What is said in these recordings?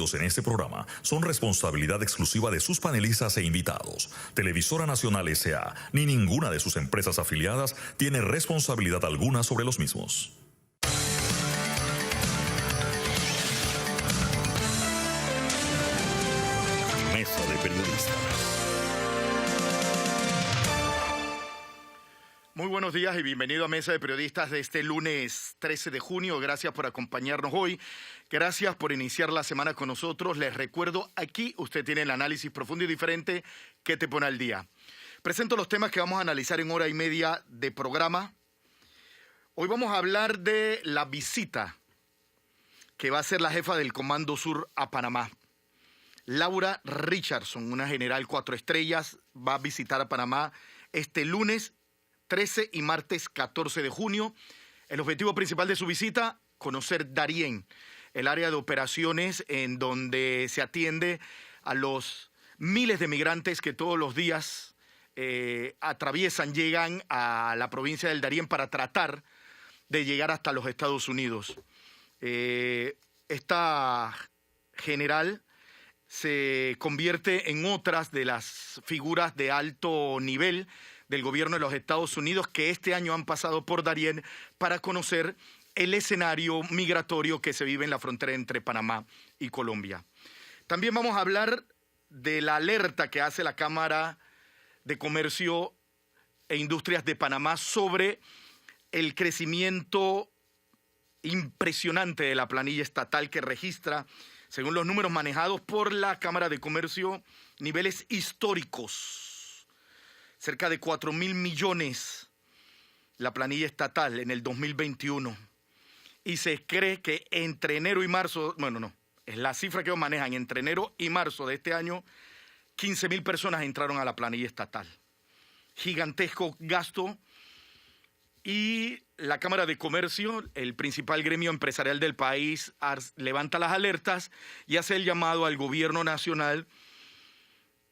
En este programa son responsabilidad exclusiva de sus panelistas e invitados. Televisora Nacional S.A. ni ninguna de sus empresas afiliadas tiene responsabilidad alguna sobre los mismos. Mesa de Periodistas. Muy buenos días y bienvenido a Mesa de Periodistas de este lunes 13 de junio. Gracias por acompañarnos hoy. Gracias por iniciar la semana con nosotros. Les recuerdo, aquí usted tiene el análisis profundo y diferente que te pone al día. Presento los temas que vamos a analizar en hora y media de programa. Hoy vamos a hablar de la visita que va a hacer la jefa del Comando Sur a Panamá. Laura Richardson, una general 4 estrellas, va a visitar a Panamá este lunes 13 y martes 14 de junio. El objetivo principal de su visita, conocer Darién, el área de operaciones en donde se atiende a los miles de migrantes que todos los días llegan a la provincia del Darién para tratar de llegar hasta los Estados Unidos. Esta general se convierte en otras de las figuras de alto nivel del gobierno de los Estados Unidos que este año han pasado por Darién para conocer el escenario migratorio que se vive en la frontera entre Panamá y Colombia. También vamos a hablar de la alerta que hace la Cámara de Comercio e Industrias de Panamá sobre el crecimiento impresionante de la planilla estatal que registra, según los números manejados por la Cámara de Comercio, niveles históricos. Cerca de 4.000 millones la planilla estatal en el 2021. Y se cree que entre enero y marzo, es la cifra que ellos manejan, entre enero y marzo de este año, 15.000 personas entraron a la planilla estatal. Gigantesco gasto. Y la Cámara de Comercio, el principal gremio empresarial del país, levanta las alertas y hace el llamado al gobierno nacional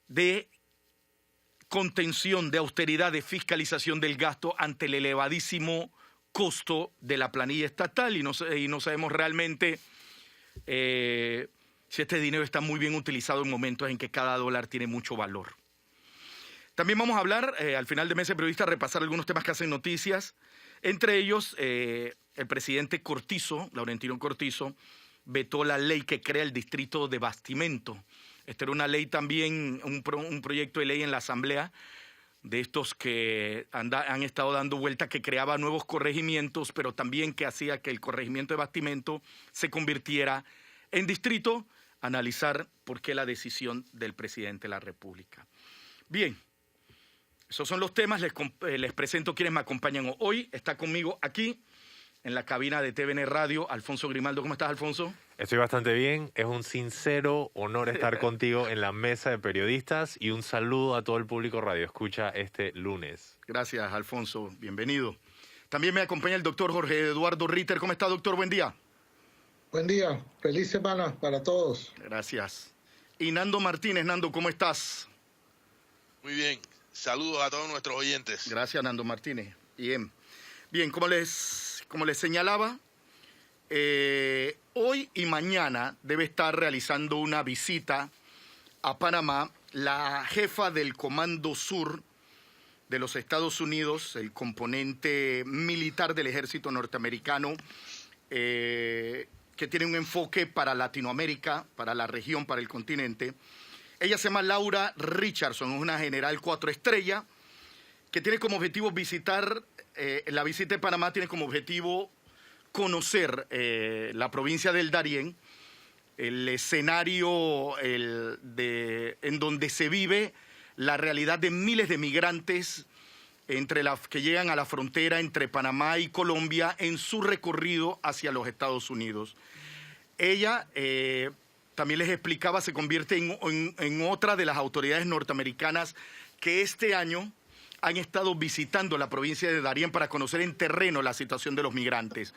de contención, de austeridad, de fiscalización del gasto ante el elevadísimo costo de la planilla estatal y no sabemos realmente si este dinero está muy bien utilizado en momentos en que cada dólar tiene mucho valor. También vamos a hablar, al final de Mesa de Periodistas, repasar algunos temas que hacen noticias. Entre ellos, el presidente Cortizo, Laurentino Cortizo, vetó la ley que crea el distrito de Bastimento. Esta era una ley también, un proyecto de ley en la Asamblea, de estos que han estado dando vuelta, que creaba nuevos corregimientos, pero también que hacía que el corregimiento de Bastimento se convirtiera en distrito. Analizar por qué la decisión del presidente de la República. Bien, esos son los temas. Les presento quienes me acompañan hoy. Está conmigo aquí, en la cabina de TVN Radio, Alfonso Grimaldo. ¿Cómo estás, Alfonso? Estoy bastante bien. Es un sincero honor estar contigo en la Mesa de Periodistas y un saludo a todo el público Radio Escucha este lunes. Gracias, Alfonso. Bienvenido. También me acompaña el doctor Jorge Eduardo Ritter. ¿Cómo está, doctor? Buen día. Buen día. Feliz semana para todos. Gracias. Y Nando Martínez. Nando, ¿cómo estás? Muy bien. Saludos a todos nuestros oyentes. Gracias, Nando Martínez. Bien, como les señalaba, hoy y mañana debe estar realizando una visita a Panamá la jefa del Comando Sur de los Estados Unidos, el componente militar del ejército norteamericano, que tiene un enfoque para Latinoamérica, para la región, para el continente. Ella se llama Laura Richardson, es una general 4 estrellas, que tiene como objetivo la visita de Panamá tiene como objetivo conocer la provincia del Darién, el escenario en donde se vive la realidad de miles de migrantes que llegan a la frontera entre Panamá y Colombia en su recorrido hacia los Estados Unidos. Ella, también les explicaba, se convierte en otra de las autoridades norteamericanas que este año han estado visitando la provincia de Darién para conocer en terreno la situación de los migrantes.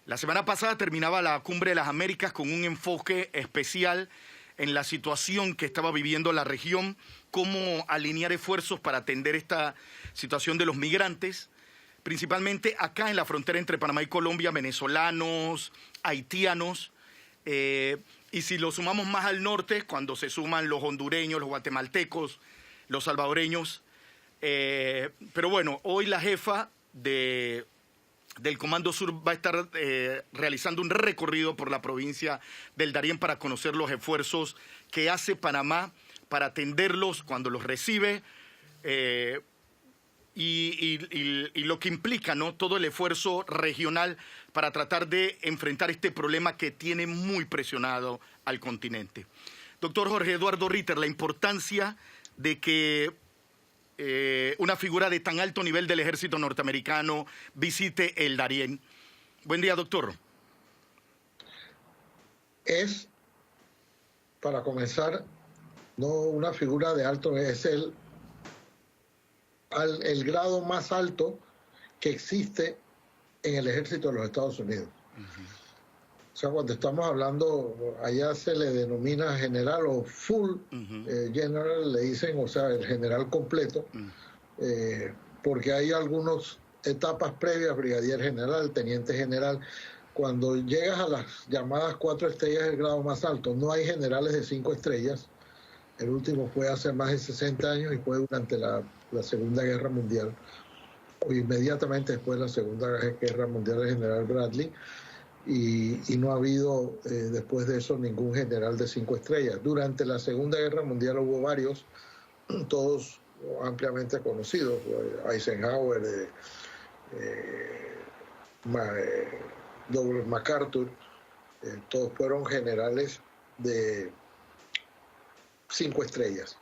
La semana pasada terminaba la Cumbre de las Américas con un enfoque especial en la situación que estaba viviendo la región, cómo alinear esfuerzos para atender esta situación de los migrantes, principalmente acá en la frontera entre Panamá y Colombia, venezolanos, haitianos. Y si lo sumamos más al norte, cuando se suman los hondureños, los guatemaltecos, los salvadoreños. Pero bueno, hoy la jefa del Comando Sur va a estar realizando un recorrido por la provincia del Darién para conocer los esfuerzos que hace Panamá para atenderlos cuando los recibe y lo que implica, ¿no?, todo el esfuerzo regional para tratar de enfrentar este problema que tiene muy presionado al continente. Doctor Jorge Eduardo Ritter, la importancia de que una figura de tan alto nivel del ejército norteamericano visite el Darién. Buen día, doctor. Es, para comenzar, no una figura de alto, es el grado más alto que existe en el ejército de los Estados Unidos. O sea, cuando estamos hablando, allá se le denomina general o full general, le dicen, o sea, el general completo, porque hay algunas etapas previas, brigadier general, teniente general. Cuando llegas a las llamadas 4 estrellas, es el grado más alto. No hay generales de 5 estrellas. El último fue hace más de 60 años y fue durante la Segunda Guerra Mundial, o inmediatamente después de la Segunda Guerra Mundial, el general Bradley. Y no ha habido después de eso ningún general de 5 estrellas. Durante la Segunda Guerra Mundial hubo varios, todos ampliamente conocidos, Eisenhower, Douglas MacArthur, todos fueron generales de 5 estrellas.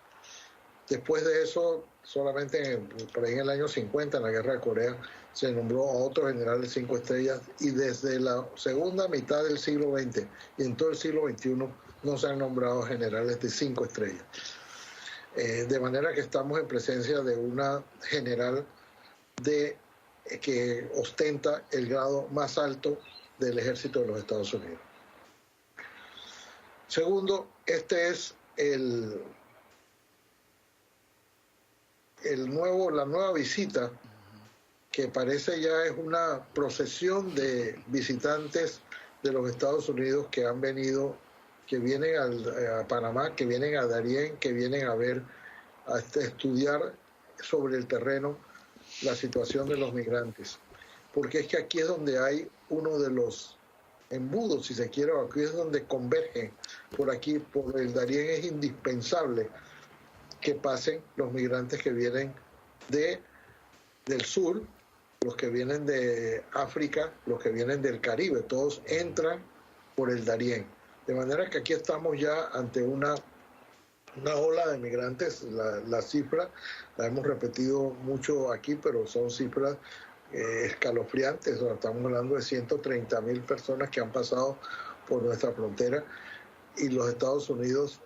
Después de eso, solamente por ahí en el año 50, en la Guerra de Corea, se nombró a otro general de 5 estrellas, y desde la segunda mitad del siglo XX y en todo el siglo XXI no se han nombrado generales de 5 estrellas. De manera que estamos en presencia de una general que ostenta el grado más alto del ejército de los Estados Unidos. Segundo, este es la nueva visita, que parece ya es una procesión de visitantes de los Estados Unidos que han venido, que vienen a Panamá, que vienen a Darién, que vienen a ver, a estudiar sobre el terreno la situación de los migrantes. Porque es que aquí es donde hay uno de los embudos, si se quiere, aquí es donde convergen. Por aquí, por el Darién, es indispensable que pasen los migrantes que vienen del sur, los que vienen de África, los que vienen del Caribe, todos entran por el Darién. De manera que aquí estamos ya ante una ola de migrantes. La cifra la hemos repetido mucho aquí, pero son cifras escalofriantes. O sea, estamos hablando de 130,000 personas que han pasado por nuestra frontera, y los Estados Unidos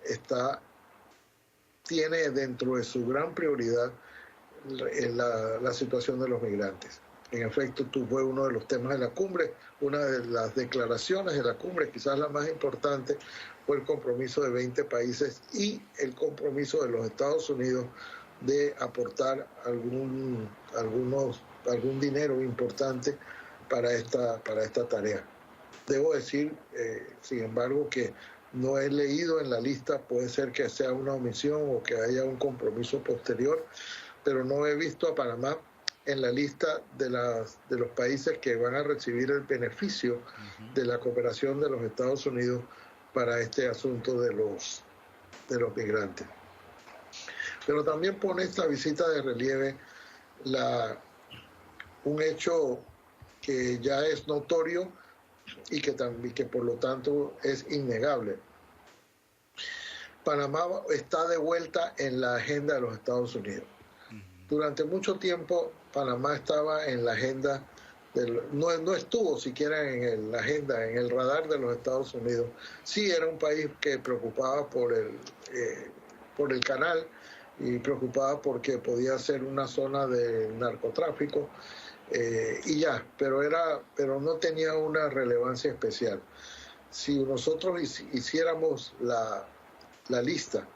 tiene dentro de su gran prioridad la situación de los migrantes. En efecto, fue uno de los temas de la cumbre, una de las declaraciones de la cumbre, quizás la más importante, fue el compromiso de 20 países y el compromiso de los Estados Unidos de aportar algún dinero importante para esta tarea. Debo decir, sin embargo, que no he leído en la lista, puede ser que sea una omisión o que haya un compromiso posterior, pero no he visto a Panamá en la lista de los países que van a recibir el beneficio de la cooperación de los Estados Unidos para este asunto de los migrantes. Pero también pone esta visita de relieve un hecho que ya es notorio y que por lo tanto es innegable. Panamá está de vuelta en la agenda de los Estados Unidos. Durante mucho tiempo Panamá estaba en la agenda, no estuvo siquiera en la agenda, en el radar de los Estados Unidos. Sí era un país que preocupaba por el canal y preocupaba porque podía ser una zona de narcotráfico y ya, pero no tenía una relevancia especial. Si nosotros hiciéramos la lista,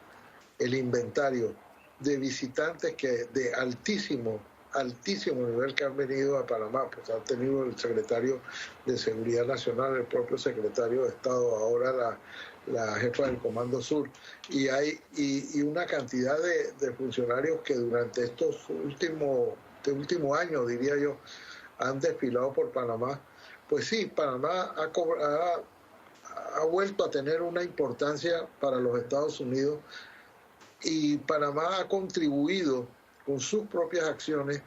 el inventario de visitantes de altísimo nivel que han venido a Panamá, pues ha tenido el secretario de Seguridad Nacional, el propio secretario de Estado, ahora la jefa del Comando Sur, y hay una cantidad de funcionarios que durante este último año, diría yo, han desfilado por Panamá. Pues sí, Panamá ha vuelto a tener una importancia para los Estados Unidos, y Panamá ha contribuido con sus propias acciones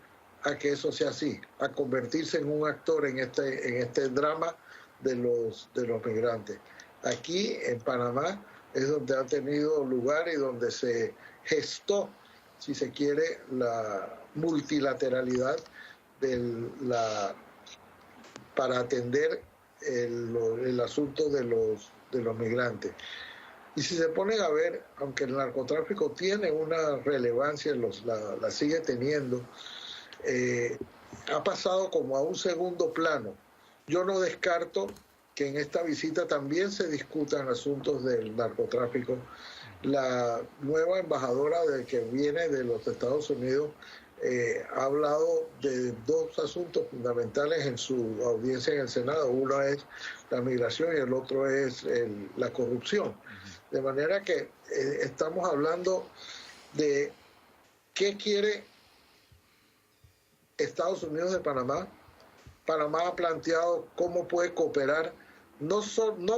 a que eso sea así, a convertirse en un actor en este drama de los migrantes. Aquí en Panamá es donde ha tenido lugar y donde se gestó, si se quiere, la multilateralidad para atender el asunto de los migrantes. Y si se ponen a ver, aunque el narcotráfico tiene una relevancia, la sigue teniendo, ha pasado como a un segundo plano. Yo no descarto que en esta visita también se discutan asuntos del narcotráfico. La nueva embajadora que viene de los Estados Unidos ha hablado de dos asuntos fundamentales en su audiencia en el Senado. Uno es la migración y el otro es la corrupción. De manera que estamos hablando de qué quiere Estados Unidos de Panamá. Panamá ha planteado cómo puede cooperar, no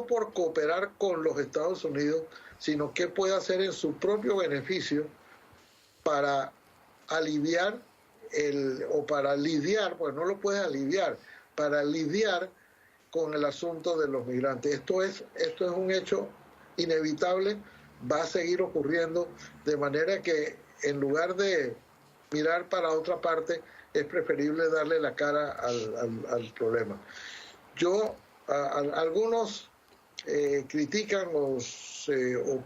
por cooperar con los Estados Unidos, sino qué puede hacer en su propio beneficio para aliviar para lidiar, pues no lo puede aliviar, para lidiar con el asunto de los migrantes. Esto es un hecho inevitable, va a seguir ocurriendo, de manera que en lugar de mirar para otra parte, es preferible darle la cara al problema. Algunos critican o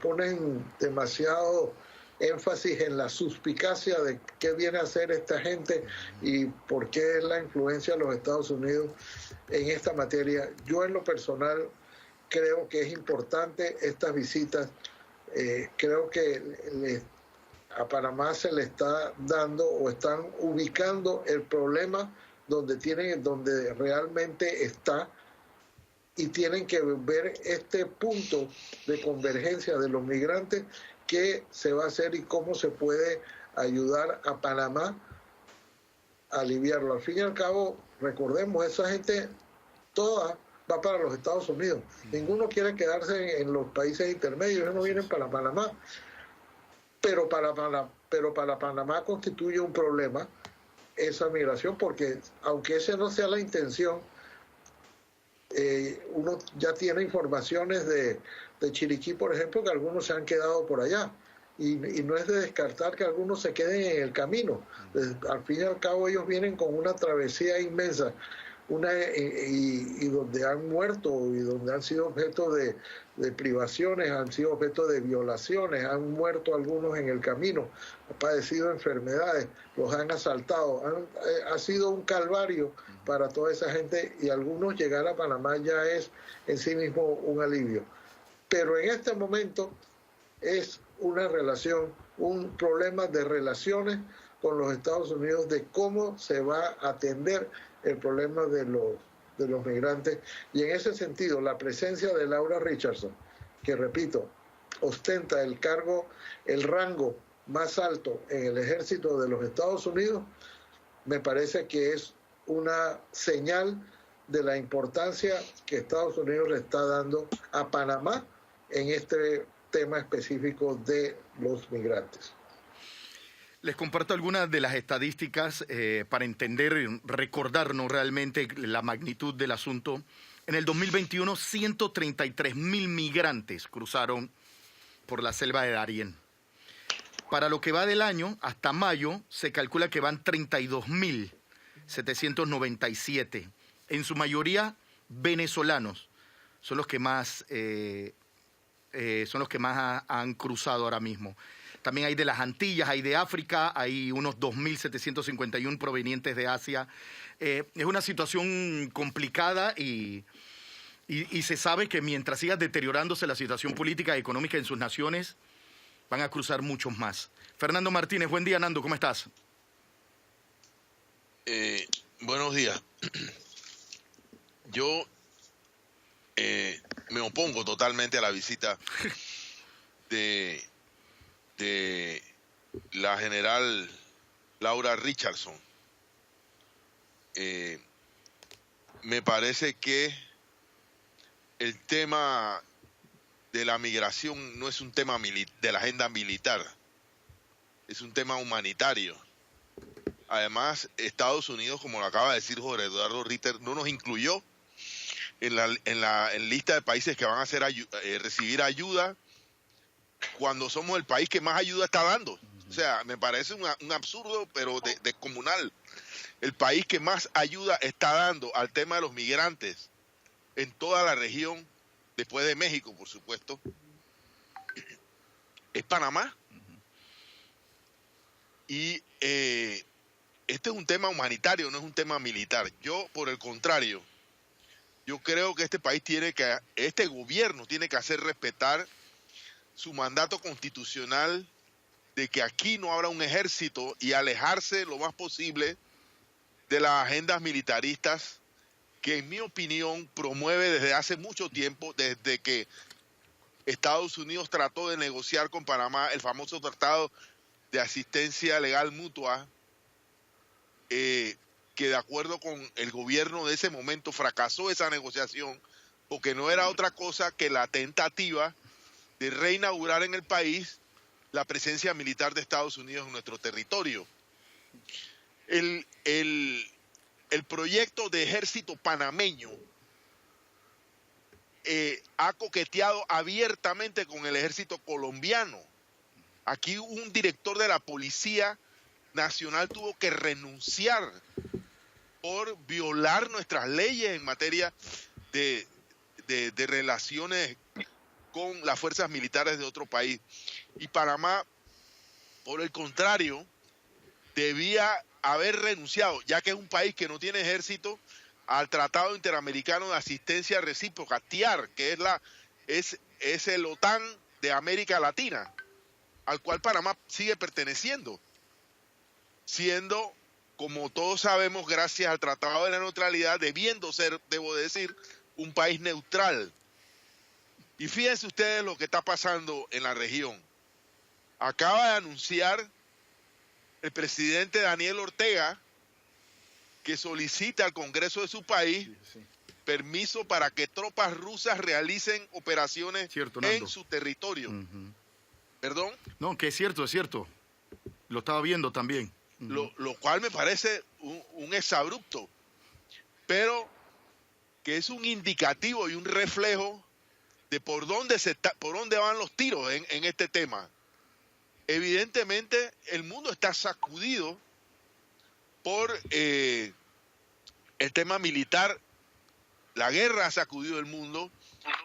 ponen demasiado énfasis en la suspicacia de qué viene a hacer esta gente y por qué es la influencia de los Estados Unidos en esta materia. Yo en lo personal creo que es importante estas visitas. Creo que a Panamá se le está dando o están ubicando el problema donde realmente está, y tienen que ver este punto de convergencia de los migrantes, qué se va a hacer y cómo se puede ayudar a Panamá a aliviarlo. Al fin y al cabo, recordemos, esa gente toda va para los Estados Unidos. Ninguno quiere quedarse en los países intermedios, ellos no vienen para Panamá. Pero para Panamá constituye un problema esa migración, porque aunque esa no sea la intención, uno ya tiene informaciones de Chiriquí, por ejemplo, que algunos se han quedado por allá, y no es de descartar que algunos se queden en el camino. Al fin y al cabo ellos vienen con una travesía inmensa, y donde han muerto y donde han sido objeto de privaciones, han sido objeto de violaciones, han muerto algunos en el camino, han padecido enfermedades, los han asaltado, ha sido un calvario para toda esa gente, y algunos llegar a Panamá ya es en sí mismo un alivio. Pero en este momento es un problema de relaciones con los Estados Unidos, de cómo se va a atender el problema de los migrantes. Y en ese sentido, la presencia de Laura Richardson, que repito, ostenta el rango más alto en el ejército de los Estados Unidos, me parece que es una señal de la importancia que Estados Unidos le está dando a Panamá en este tema específico de los migrantes. Les comparto algunas de las estadísticas para entender, recordarnos realmente la magnitud del asunto. En el 2021, 133,000 migrantes cruzaron por la selva de Darién. Para lo que va del año, hasta mayo, se calcula que van 32,797. En su mayoría, venezolanos. Son los que más han cruzado ahora mismo. También hay de las Antillas, hay de África, hay unos 2,751 provenientes de Asia. Es una situación complicada y se sabe que mientras siga deteriorándose la situación política y económica en sus naciones, van a cruzar muchos más. Fernando Martínez, buen día, Nando, ¿cómo estás? Buenos días. Yo me opongo totalmente a la visita de la general Laura Richardson. Me parece que el tema de la migración no es un tema de la agenda militar, es un tema humanitario. Además, Estados Unidos, como lo acaba de decir Jorge Eduardo Ritter, no nos incluyó en la lista de países que van a recibir ayuda cuando somos el país que más ayuda está dando. O sea, me parece un absurdo, pero descomunal. El país que más ayuda está dando al tema de los migrantes en toda la región, después de México, por supuesto, es Panamá. Y este es un tema humanitario, no es un tema militar. Yo, por el contrario, yo creo que este gobierno tiene que hacer respetar su mandato constitucional de que aquí no habrá un ejército y alejarse lo más posible de las agendas militaristas que, en mi opinión, promueve desde hace mucho tiempo, desde que Estados Unidos trató de negociar con Panamá el famoso Tratado de Asistencia Legal Mutua, que de acuerdo con el gobierno de ese momento fracasó esa negociación porque no era otra cosa que la tentativa de reinaugurar en el país la presencia militar de Estados Unidos en nuestro territorio. El proyecto de ejército panameño ha coqueteado abiertamente con el ejército colombiano. Aquí un director de la Policía Nacional tuvo que renunciar por violar nuestras leyes en materia de relaciones con las fuerzas militares de otro país. Y Panamá, por el contrario, debía haber renunciado, ya que es un país que no tiene ejército, al Tratado Interamericano de Asistencia Recíproca, TIAR, que es el OTAN de América Latina, al cual Panamá sigue perteneciendo, siendo, como todos sabemos, gracias al Tratado de la Neutralidad, debiendo ser, debo decir, un país neutral. Y fíjense ustedes lo que está pasando en la región. Acaba de anunciar el presidente Daniel Ortega que solicita al Congreso de su país permiso para que tropas rusas realicen operaciones en su territorio. ¿Perdón? No, que es cierto. Lo estaba viendo también. Lo cual me parece un exabrupto, pero que es un indicativo y un reflejo de por dónde van los tiros en este tema. Evidentemente, el mundo está sacudido por el tema militar. La guerra ha sacudido el mundo.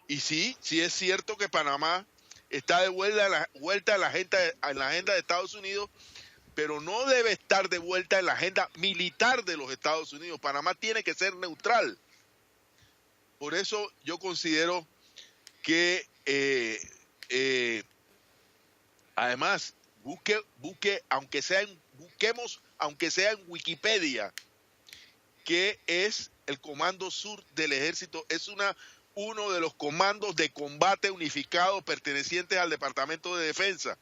Y sí es cierto que Panamá está de vuelta en la agenda de Estados Unidos, pero no debe estar de vuelta en la agenda militar de los Estados Unidos. Panamá tiene que ser neutral. Por eso yo considero que además busquemos aunque sea en Wikipedia, qué es el Comando Sur del Ejército. Es uno de los comandos de combate unificados pertenecientes al Departamento de Defensa.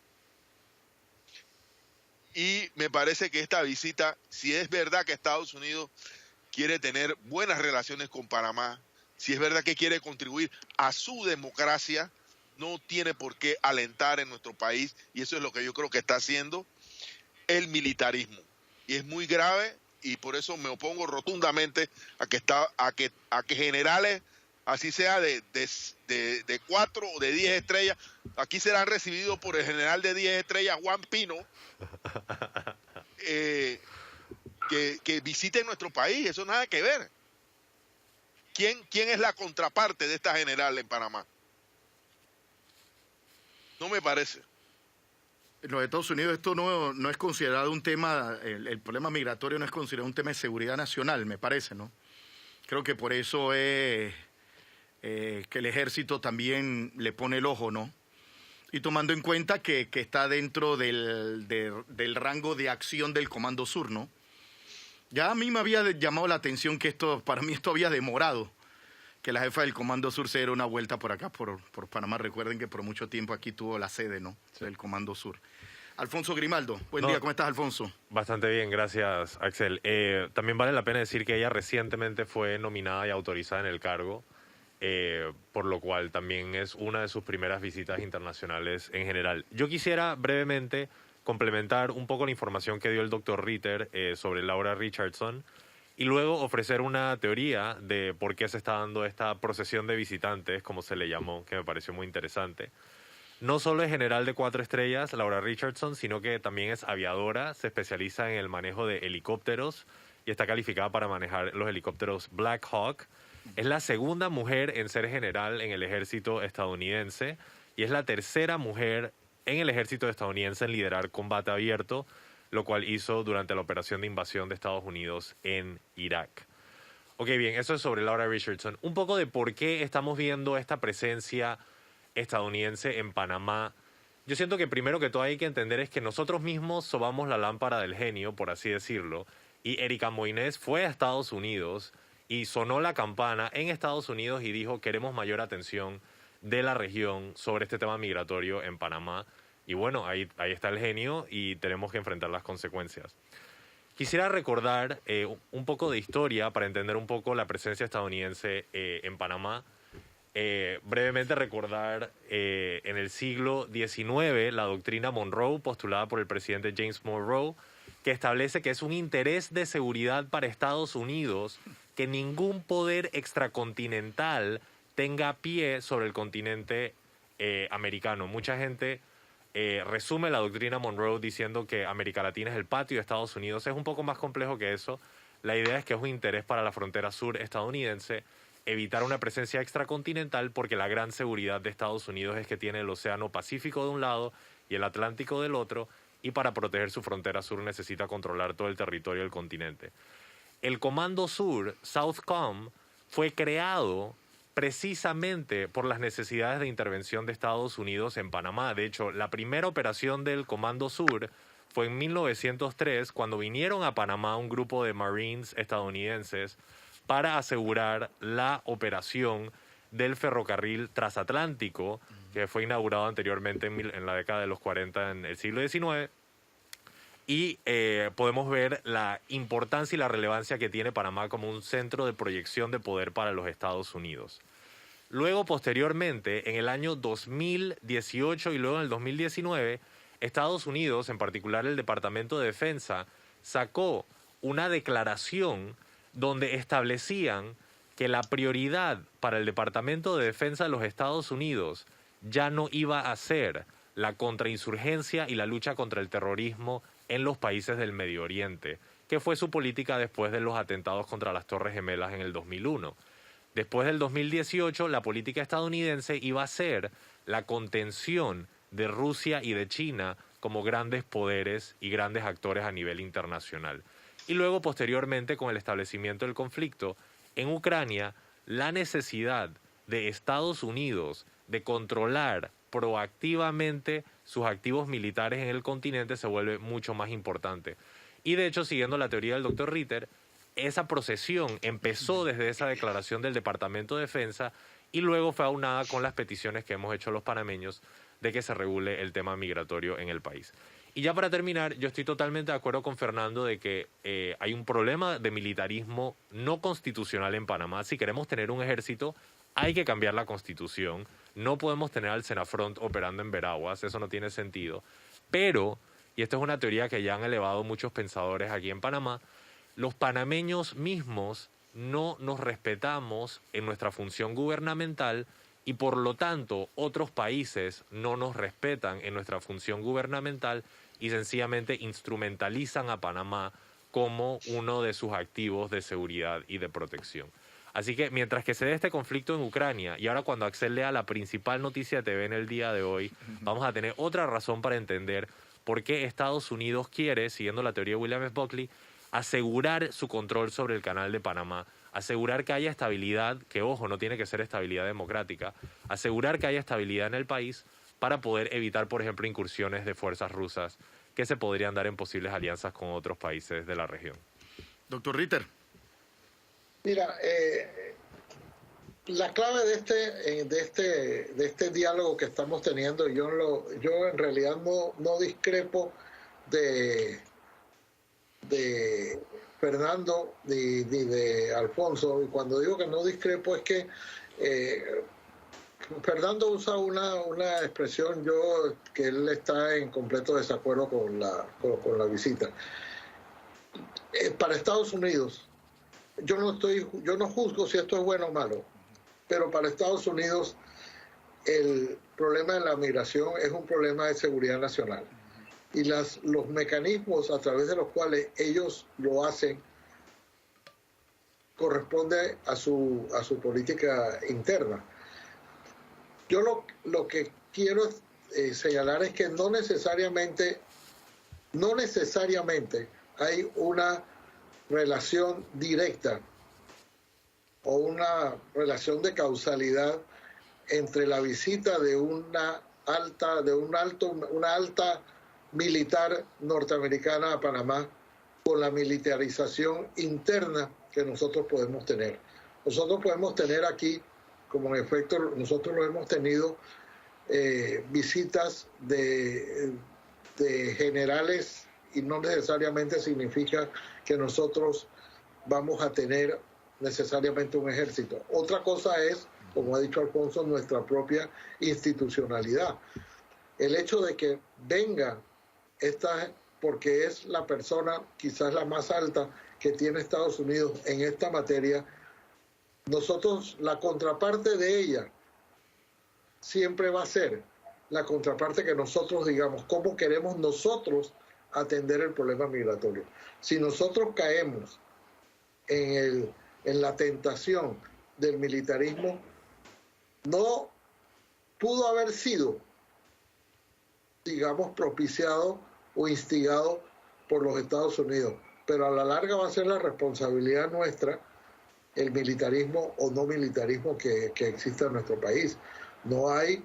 Y me parece que esta visita, si es verdad que Estados Unidos quiere tener buenas relaciones con Panamá, si es verdad que quiere contribuir a su democracia, no tiene por qué alentar en nuestro país, y eso es lo que yo creo que está haciendo el militarismo. Y es muy grave, y por eso me opongo rotundamente a que generales, así sea de 4 o de 10 estrellas, aquí serán recibidos por el general de 10 estrellas, Juan Pino, que visiten nuestro país. Eso nada que ver. ¿Quién es la contraparte de esta general en Panamá? No me parece. En los Estados Unidos esto no es considerado un tema, el problema migratorio no es considerado un tema de seguridad nacional, me parece, ¿no? Creo que por eso es que el ejército también le pone el ojo, ¿no? Y tomando en cuenta que está dentro del rango de acción del Comando Sur, ¿no? Ya a mí me había llamado la atención que para mí esto había demorado. que la jefa del Comando Sur se diera una vuelta por acá, por Panamá. Recuerden que por mucho tiempo aquí tuvo la sede, ¿no? Sí. Del Comando Sur. Alfonso Grimaldo, buen No, día, ¿cómo estás, Alfonso? Bastante bien, gracias, Axel. También vale la pena decir que ella recientemente fue nominada y autorizada en el cargo, por lo cual también es una de sus primeras visitas internacionales en general. Yo quisiera brevemente complementar un poco la información que dio el doctor Ritter sobre Laura Richardson y luego ofrecer una teoría de por qué se está dando esta procesión de visitantes, como se le llamó, que me pareció muy interesante. No solo es general de 4 estrellas, Laura Richardson, sino que también es aviadora, se especializa en el manejo de helicópteros y está calificada para manejar los helicópteros Black Hawk. Es la segunda mujer en ser general en el ejército estadounidense y es la tercera mujer en el ejército estadounidense en liderar combate abierto, lo cual hizo durante la operación de invasión de Estados Unidos en Irak. Ok, bien, eso es sobre Laura Richardson. Un poco de por qué estamos viendo esta presencia estadounidense en Panamá. Yo siento que primero que todo hay que entender es que nosotros mismos sobamos la lámpara del genio, por así decirlo, y Erika Moines fue a Estados Unidos y sonó la campana en Estados Unidos y dijo queremos mayor atención de la región sobre este tema migratorio en Panamá. Y bueno, ahí está el genio y tenemos que enfrentar las consecuencias. Quisiera recordar un poco de historia para entender un poco la presencia estadounidense en Panamá. Brevemente recordar en el siglo XIX la doctrina Monroe postulada por el presidente James Monroe, que establece que es un interés de seguridad para Estados Unidos que ningún poder extracontinental tenga pie sobre el continente americano. Mucha gente resume la doctrina Monroe diciendo que América Latina es el patio de Estados Unidos. Es un poco más complejo que eso. La idea es que es un interés para la frontera sur estadounidense evitar una presencia extracontinental porque la gran seguridad de Estados Unidos es que tiene el Océano Pacífico de un lado y el Atlántico del otro, y para proteger su frontera sur necesita controlar todo el territorio del continente. El Comando Sur, Southcom, fue creado precisamente por las necesidades de intervención de Estados Unidos en Panamá. De hecho, la primera operación del Comando Sur fue en 1903, cuando vinieron a Panamá un grupo de Marines estadounidenses para asegurar la operación del ferrocarril transatlántico, que fue inaugurado anteriormente en la década de los 40 en el siglo XIX. Y podemos ver la importancia y la relevancia que tiene Panamá como un centro de proyección de poder para los Estados Unidos. Luego, posteriormente, en el año 2018 y luego en el 2019, Estados Unidos, en particular el Departamento de Defensa, sacó una declaración donde establecían que la prioridad para el Departamento de Defensa de los Estados Unidos ya no iba a ser la contrainsurgencia y la lucha contra el terrorismo en los países del Medio Oriente, que fue su política después de los atentados contra las Torres Gemelas en el 2001. Después del 2018, la política estadounidense iba a ser la contención de Rusia y de China como grandes poderes y grandes actores a nivel internacional. Y luego, posteriormente, con el establecimiento del conflicto en Ucrania, la necesidad de Estados Unidos de controlar proactivamente sus activos militares en el continente se vuelve mucho más importante. Y de hecho, siguiendo la teoría del doctor Ritter, esa procesión empezó desde esa declaración del Departamento de Defensa y luego fue aunada con las peticiones que hemos hecho los panameños de que se regule el tema migratorio en el país. Y ya para terminar, yo estoy totalmente de acuerdo con Fernando de que hay un problema de militarismo no constitucional en Panamá. Si queremos tener un ejército, hay que cambiar la constitución. No podemos tener al Senafront operando en Veraguas, eso no tiene sentido. Pero, y esta es una teoría que ya han elevado muchos pensadores aquí en Panamá, los panameños mismos no nos respetamos en nuestra función gubernamental y por lo tanto otros países no nos respetan en nuestra función gubernamental y sencillamente instrumentalizan a Panamá como uno de sus activos de seguridad y de protección. Así que mientras que se dé este conflicto en Ucrania, y ahora cuando Axel lea la principal noticia de TV en el día de hoy, vamos a tener otra razón para entender por qué Estados Unidos quiere, siguiendo la teoría de William F. Buckley, asegurar su control sobre el canal de Panamá, asegurar que haya estabilidad, que ojo, no tiene que ser estabilidad democrática, asegurar que haya estabilidad en el país para poder evitar, por ejemplo, incursiones de fuerzas rusas que se podrían dar en posibles alianzas con otros países de la región. Doctor Ritter. Mira, La clave de este diálogo que estamos teniendo, yo en realidad no discrepo de Fernando ni de Alfonso, y cuando digo que no discrepo es que Fernando usa una expresión que él está en completo desacuerdo con la visita. Para Estados Unidos, yo no juzgo si esto es bueno o malo, pero para Estados Unidos el problema de la migración es un problema de seguridad nacional. Y los mecanismos a través de los cuales ellos lo hacen corresponde a su política interna. Yo lo que quiero señalar es que no necesariamente hay una relación directa o una relación de causalidad entre la visita de una alta militar norteamericana a Panamá con la militarización interna que nosotros podemos tener. Nosotros podemos tener aquí, como en efecto nosotros lo hemos tenido, visitas de generales, y no necesariamente significa que nosotros vamos a tener necesariamente un ejército. Otra cosa es, como ha dicho Alfonso, nuestra propia institucionalidad. El hecho de que venga porque es la persona quizás la más alta que tiene Estados Unidos en esta materia, nosotros, la contraparte de ella siempre va a ser la contraparte que nosotros digamos, cómo queremos nosotros atender el problema migratorio. Si nosotros caemos en la tentación del militarismo, no pudo haber sido, digamos, propiciado o instigado por los Estados Unidos, pero a la larga va a ser la responsabilidad nuestra el militarismo o no militarismo que exista en nuestro país. No hay,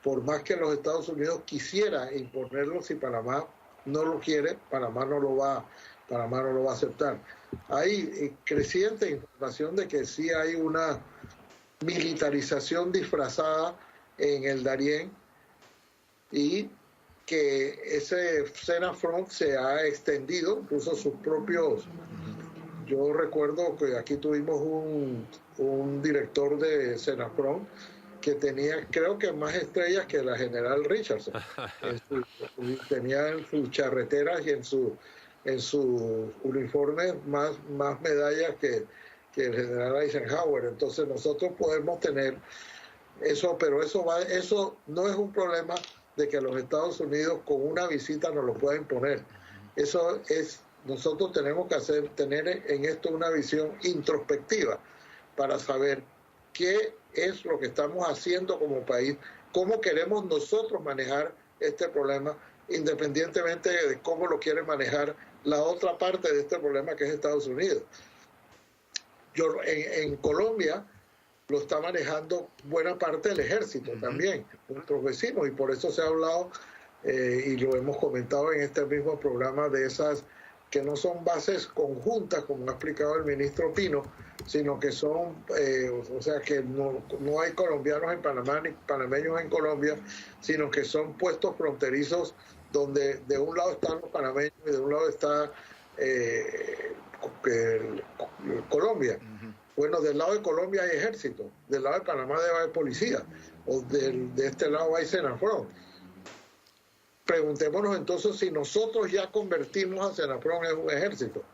por más que los Estados Unidos quisiera imponerlo, si Panamá no lo quiere, Panamá no lo va a aceptar. Hay creciente información de que sí hay una militarización disfrazada en el Darién y que ese Senafront se ha extendido, incluso sus propios. Yo recuerdo que aquí tuvimos un director de Senafront que tenía, creo que más estrellas que la general Richardson. Tenía en sus charreteras y en su uniforme más medallas que el general Eisenhower. Entonces nosotros podemos tener eso, pero eso no es un problema de que los Estados Unidos con una visita nos lo pueda imponer. Eso es, nosotros tenemos que tener en esto una visión introspectiva para saber qué es lo que estamos haciendo como país, cómo queremos nosotros manejar este problema, independientemente de cómo lo quiere manejar la otra parte de este problema, que es Estados Unidos. En Colombia lo está manejando buena parte del ejército también, nuestros vecinos, y por eso se ha hablado, y lo hemos comentado en este mismo programa, de esas que no son bases conjuntas, como ha explicado el ministro Pino, sino que son, o sea, que no hay colombianos en Panamá ni panameños en Colombia, sino que son puestos fronterizos donde de un lado están los panameños y de un lado está Colombia. Bueno, del lado de Colombia hay ejército, del lado de Panamá debe haber policía, o de este lado hay Senafront. Preguntémonos entonces si nosotros ya convertimos a Senafront en un ejército.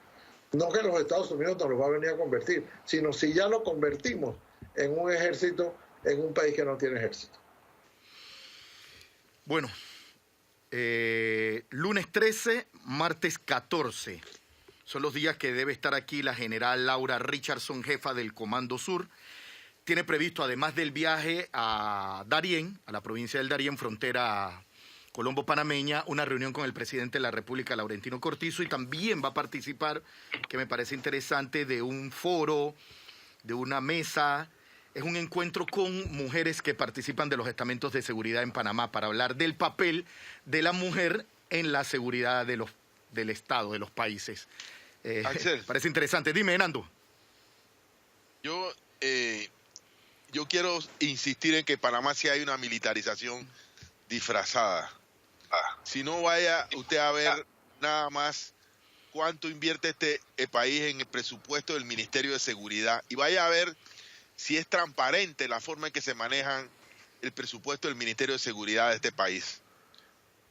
No que los Estados Unidos nos lo va a venir a convertir, sino si ya lo convertimos en un ejército en un país que no tiene ejército. Bueno, lunes 13, martes 14. Son los días que debe estar aquí la general Laura Richardson, jefa del Comando Sur. Tiene previsto, además del viaje a Darién, a la provincia del Darién, frontera colombo-panameña, una reunión con el presidente de la República, Laurentino Cortizo, y también va a participar, que me parece interesante, de un foro, de una mesa. Es un encuentro con mujeres que participan de los estamentos de seguridad en Panamá para hablar del papel de la mujer en la seguridad del Estado, de los países. Axel, Parece interesante. Dime, Nando. Yo yo quiero insistir en que Panamá sí hay una militarización disfrazada. Si no, vaya usted a ver nada más cuánto invierte este país en el presupuesto del Ministerio de Seguridad y vaya a ver si es transparente la forma en que se manejan el presupuesto del Ministerio de Seguridad de este país.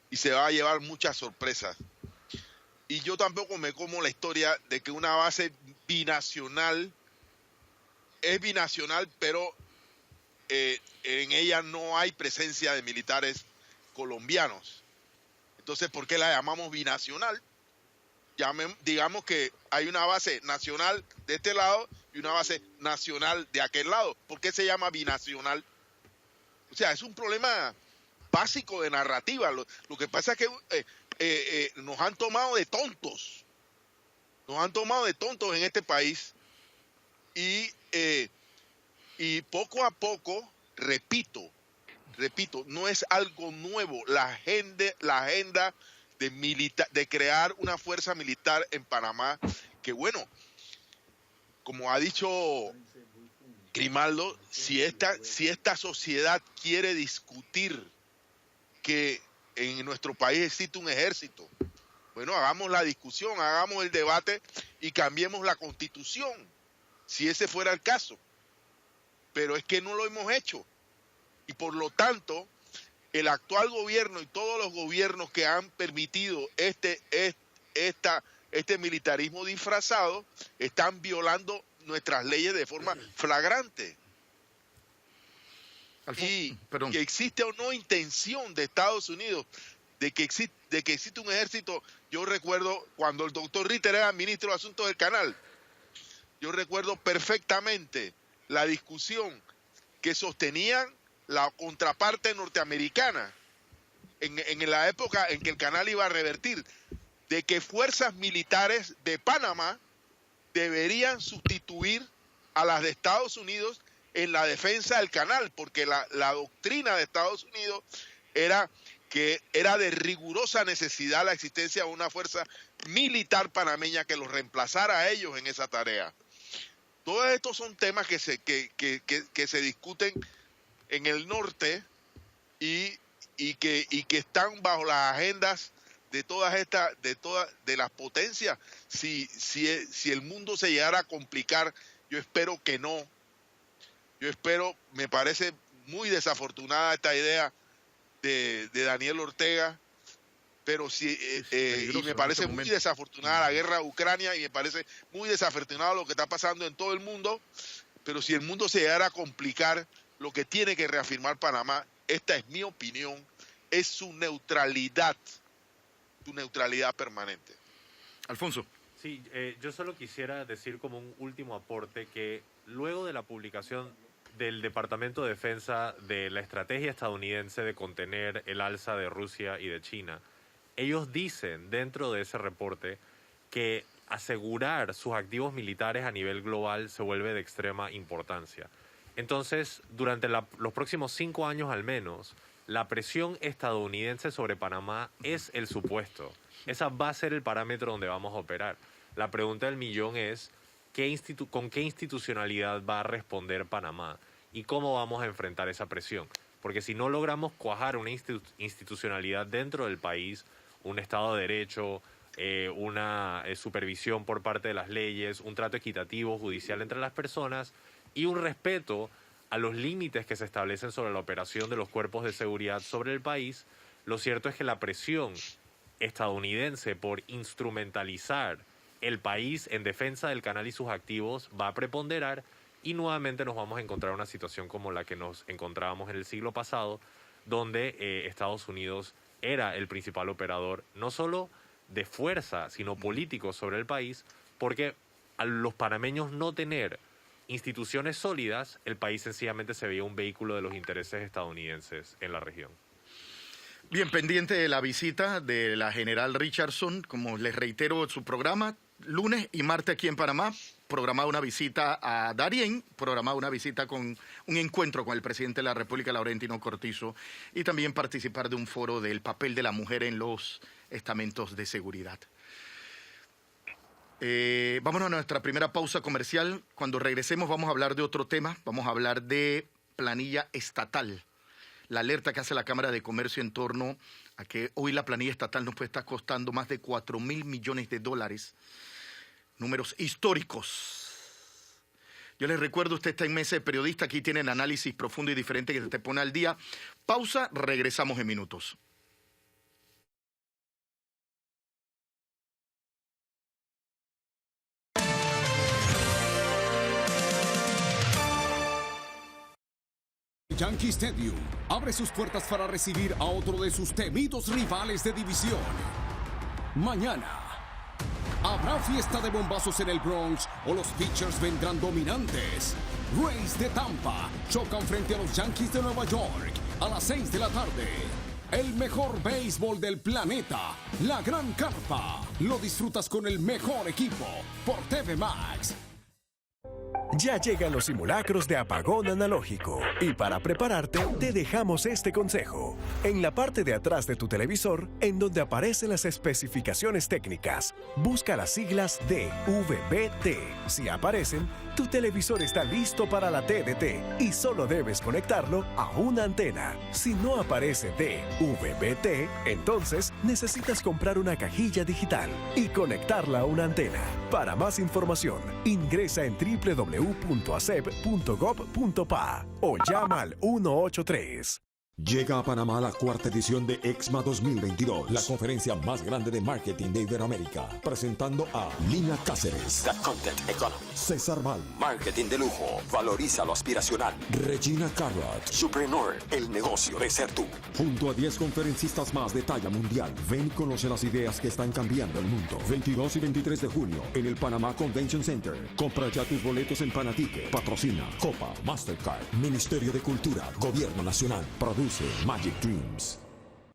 Y se va a llevar muchas sorpresas. Y yo tampoco me como la historia de que una base binacional es binacional, pero en ella no hay presencia de militares colombianos. Entonces, ¿por qué la llamamos binacional? Digamos que hay una base nacional de este lado y una base nacional de aquel lado. ¿Por qué se llama binacional? O sea, es un problema básico de narrativa. Lo que pasa es que nos han tomado de tontos. Nos han tomado de tontos en este país y poco a poco, repito, no es algo nuevo. La agenda de crear una fuerza militar en Panamá, que bueno, como ha dicho Grimaldo, si esta sociedad quiere discutir que en nuestro país existe un ejército, bueno, hagamos la discusión, hagamos el debate y cambiemos la Constitución, si ese fuera el caso. Pero es que no lo hemos hecho. Y por lo tanto, el actual gobierno y todos los gobiernos que han permitido este militarismo disfrazado están violando nuestras leyes de forma flagrante. Y que existe o no intención de Estados Unidos de que existe un ejército. Yo recuerdo cuando el doctor Ritter era ministro de Asuntos del Canal, yo recuerdo perfectamente la discusión que sostenían la contraparte norteamericana en la época en que el canal iba a revertir, de que fuerzas militares de Panamá deberían sustituir a las de Estados Unidos en la defensa del canal, porque la doctrina de Estados Unidos era que era de rigurosa necesidad la existencia de una fuerza militar panameña que los reemplazara a ellos en esa tarea. Todos estos son temas que se discuten en el norte y que están bajo las agendas de de las potencias. Si el mundo se llegara a complicar, yo espero que no. Me parece muy desafortunada esta idea de Daniel Ortega, pero y me parece muy desafortunada la guerra de Ucrania y me parece muy desafortunado lo que está pasando en todo el mundo, pero si el mundo se llegara a complicar, lo que tiene que reafirmar Panamá, esta es mi opinión, es su neutralidad permanente. Alfonso. Sí, yo solo quisiera decir como un último aporte que luego de la publicación del Departamento de Defensa de la estrategia estadounidense de contener el alza de Rusia y de China, ellos dicen dentro de ese reporte que asegurar sus activos militares a nivel global se vuelve de extrema importancia. Entonces, durante los próximos 5 años al menos, la presión estadounidense sobre Panamá es el supuesto. Esa va a ser el parámetro donde vamos a operar. La pregunta del millón es, ¿con qué institucionalidad va a responder Panamá? ¿Y cómo vamos a enfrentar esa presión? Porque si no logramos cuajar una institucionalidad dentro del país, un Estado de Derecho, una supervisión por parte de las leyes, un trato equitativo judicial entre las personas y un respeto a los límites que se establecen sobre la operación de los cuerpos de seguridad sobre el país, lo cierto es que la presión estadounidense por instrumentalizar el país en defensa del canal y sus activos va a preponderar y nuevamente nos vamos a encontrar una situación como la que nos encontrábamos en el siglo pasado, donde Estados Unidos era el principal operador, no solo de fuerza, sino político sobre el país, porque a los panameños no tener instituciones sólidas, el país sencillamente se veía un vehículo de los intereses estadounidenses en la región. Bien, pendiente de la visita de la general Richardson, como les reitero, su programa, lunes y martes aquí en Panamá, programada una visita a Darién, programada una visita con un encuentro con el presidente de la República, Laurentino Cortizo, y también participar de un foro del papel de la mujer en los estamentos de seguridad. Vámonos a nuestra primera pausa comercial. Cuando regresemos vamos a hablar de otro tema, vamos a hablar de planilla estatal. La alerta que hace la Cámara de Comercio en torno a que hoy la planilla estatal nos puede estar costando más de 4.000 millones de dólares. Números históricos. Yo les recuerdo, usted está en Mesa de Periodista, aquí tienen análisis profundo y diferente que te pone al día. Pausa, regresamos en minutos. Yankee Stadium abre sus puertas para recibir a otro de sus temidos rivales de división. Mañana habrá fiesta de bombazos en el Bronx o los pitchers vendrán dominantes. Rays de Tampa chocan frente a los Yankees de Nueva York a las 6 de la tarde. El mejor béisbol del planeta, la Gran Carpa. Lo disfrutas con el mejor equipo por TV Max. Ya llegan los simulacros de apagón analógico y para prepararte te dejamos este consejo. En la parte de atrás de tu televisor, en donde aparecen las especificaciones técnicas, busca las siglas DVB-T. Si aparecen, tu televisor está listo para la TDT y solo debes conectarlo a una antena. Si no aparece DVB-T, entonces necesitas comprar una cajilla digital y conectarla a una antena. Para más información, ingresa en www.acep.gov.pa o llama al 183. Llega a Panamá la cuarta edición de EXMA 2022, la conferencia más grande de marketing de Iberoamérica, presentando a Lina Cáceres, The Content Economy, César Val, Marketing de lujo, valoriza lo aspiracional, Regina Carrot, Supreneur, el negocio de ser tú. Junto a 10 conferencistas más de talla mundial, ven y conoce las ideas que están cambiando el mundo. 22 y 23 de junio en el Panamá Convention Center. Compra ya tus boletos en Panaticket. Patrocina Copa, Mastercard, Ministerio de Cultura, Gobierno Nacional. Produce Magic Dreams.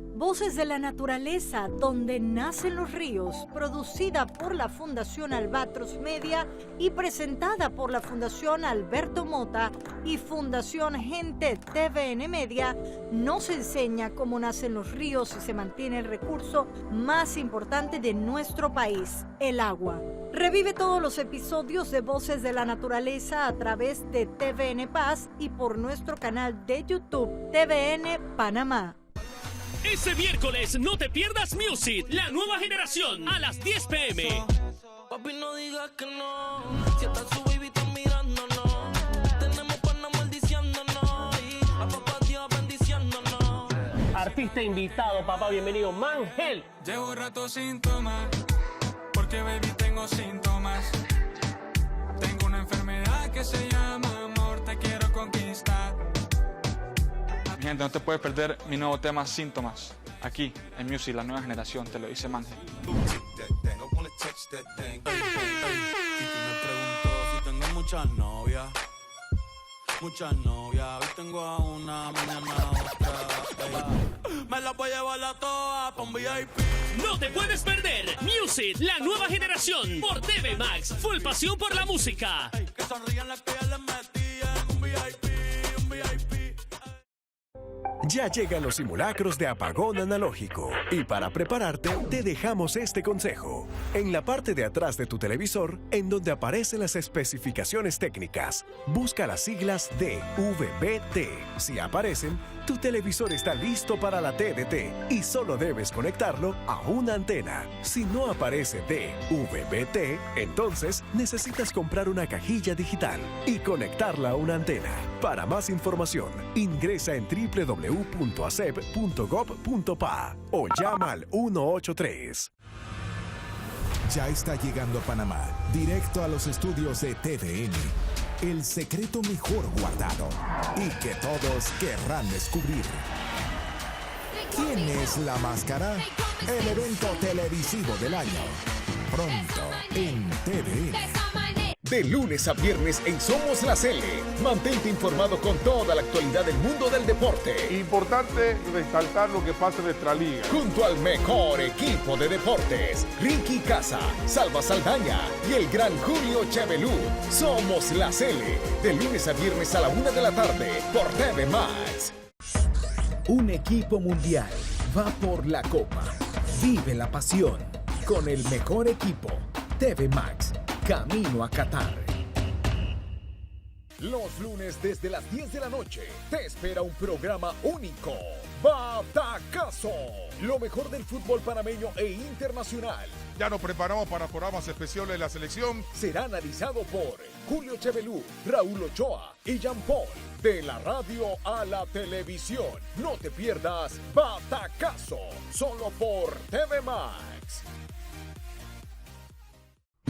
Voces de la Naturaleza, donde nacen los ríos, producida por la Fundación Albatros Media y presentada por la Fundación Alberto Mota y Fundación Gente TVN Media, nos enseña cómo nacen los ríos y se mantiene el recurso más importante de nuestro país, el agua. Revive todos los episodios de Voces de la Naturaleza a través de TVN Paz y por nuestro canal de YouTube TVN Panamá. Este miércoles no te pierdas Music, la nueva generación, a las 10 p.m. Papi, no digas que no. Si está su baby, están mirándonos. Tenemos Panamá diciéndonos. Y a papá Dios bendiciéndonos. Artista invitado, papá, bienvenido, Mangel. Llevo rato sin tomar, porque baby tengo síntomas. Tengo una enfermedad que se llama amor, te quiero conquistar. Gente, no te puedes perder mi nuevo tema Síntomas, aquí en Music, la nueva generación, te lo dice Mangel. Y me preguntó si tengo muchas novias. Hoy tengo a una, mañana a otra. Me la voy a llevar a todas pa' un VIP. No te puedes perder Music, la nueva generación, por TV Max. Full pasión por la música. Que sonrían las que ya les metí en un VIP. Ya llegan los simulacros de apagón analógico y para prepararte te dejamos este consejo. En la parte de atrás de tu televisor, en donde aparecen las especificaciones técnicas, busca las siglas DVB-T. Si aparecen, tu televisor está listo para la TDT y solo debes conectarlo a una antena. Si no aparece DVB-T, entonces necesitas comprar una cajilla digital y conectarla a una antena. Para más información, ingresa en www.acep.gov.pa o llama al 183. Ya está llegando a Panamá, directo a los estudios de TVN. El secreto mejor guardado y que todos querrán descubrir. ¿Quién es la máscara? El evento televisivo del año. Pronto en TVN. De lunes a viernes en Somos la Cele. Mantente informado con toda la actualidad del mundo del deporte. Importante resaltar lo que pasa en nuestra liga. Junto al mejor equipo de deportes, Ricky Casa, Salva Saldaña y el gran Julio Chevelú. Somos la Cele. De lunes a viernes a la 1 de la tarde por TV Max. Un equipo mundial va por la copa. Vive la pasión con el mejor equipo. TV Max. Camino a Qatar. Los lunes desde las 10 de la noche te espera un programa único. Batacazo. Lo mejor del fútbol panameño e internacional. Ya nos preparamos para programas especiales de la selección. Será analizado por Julio Chevelú, Raúl Ochoa y Jean Paul. De la radio a la televisión. No te pierdas Batacazo. Solo por TV Max.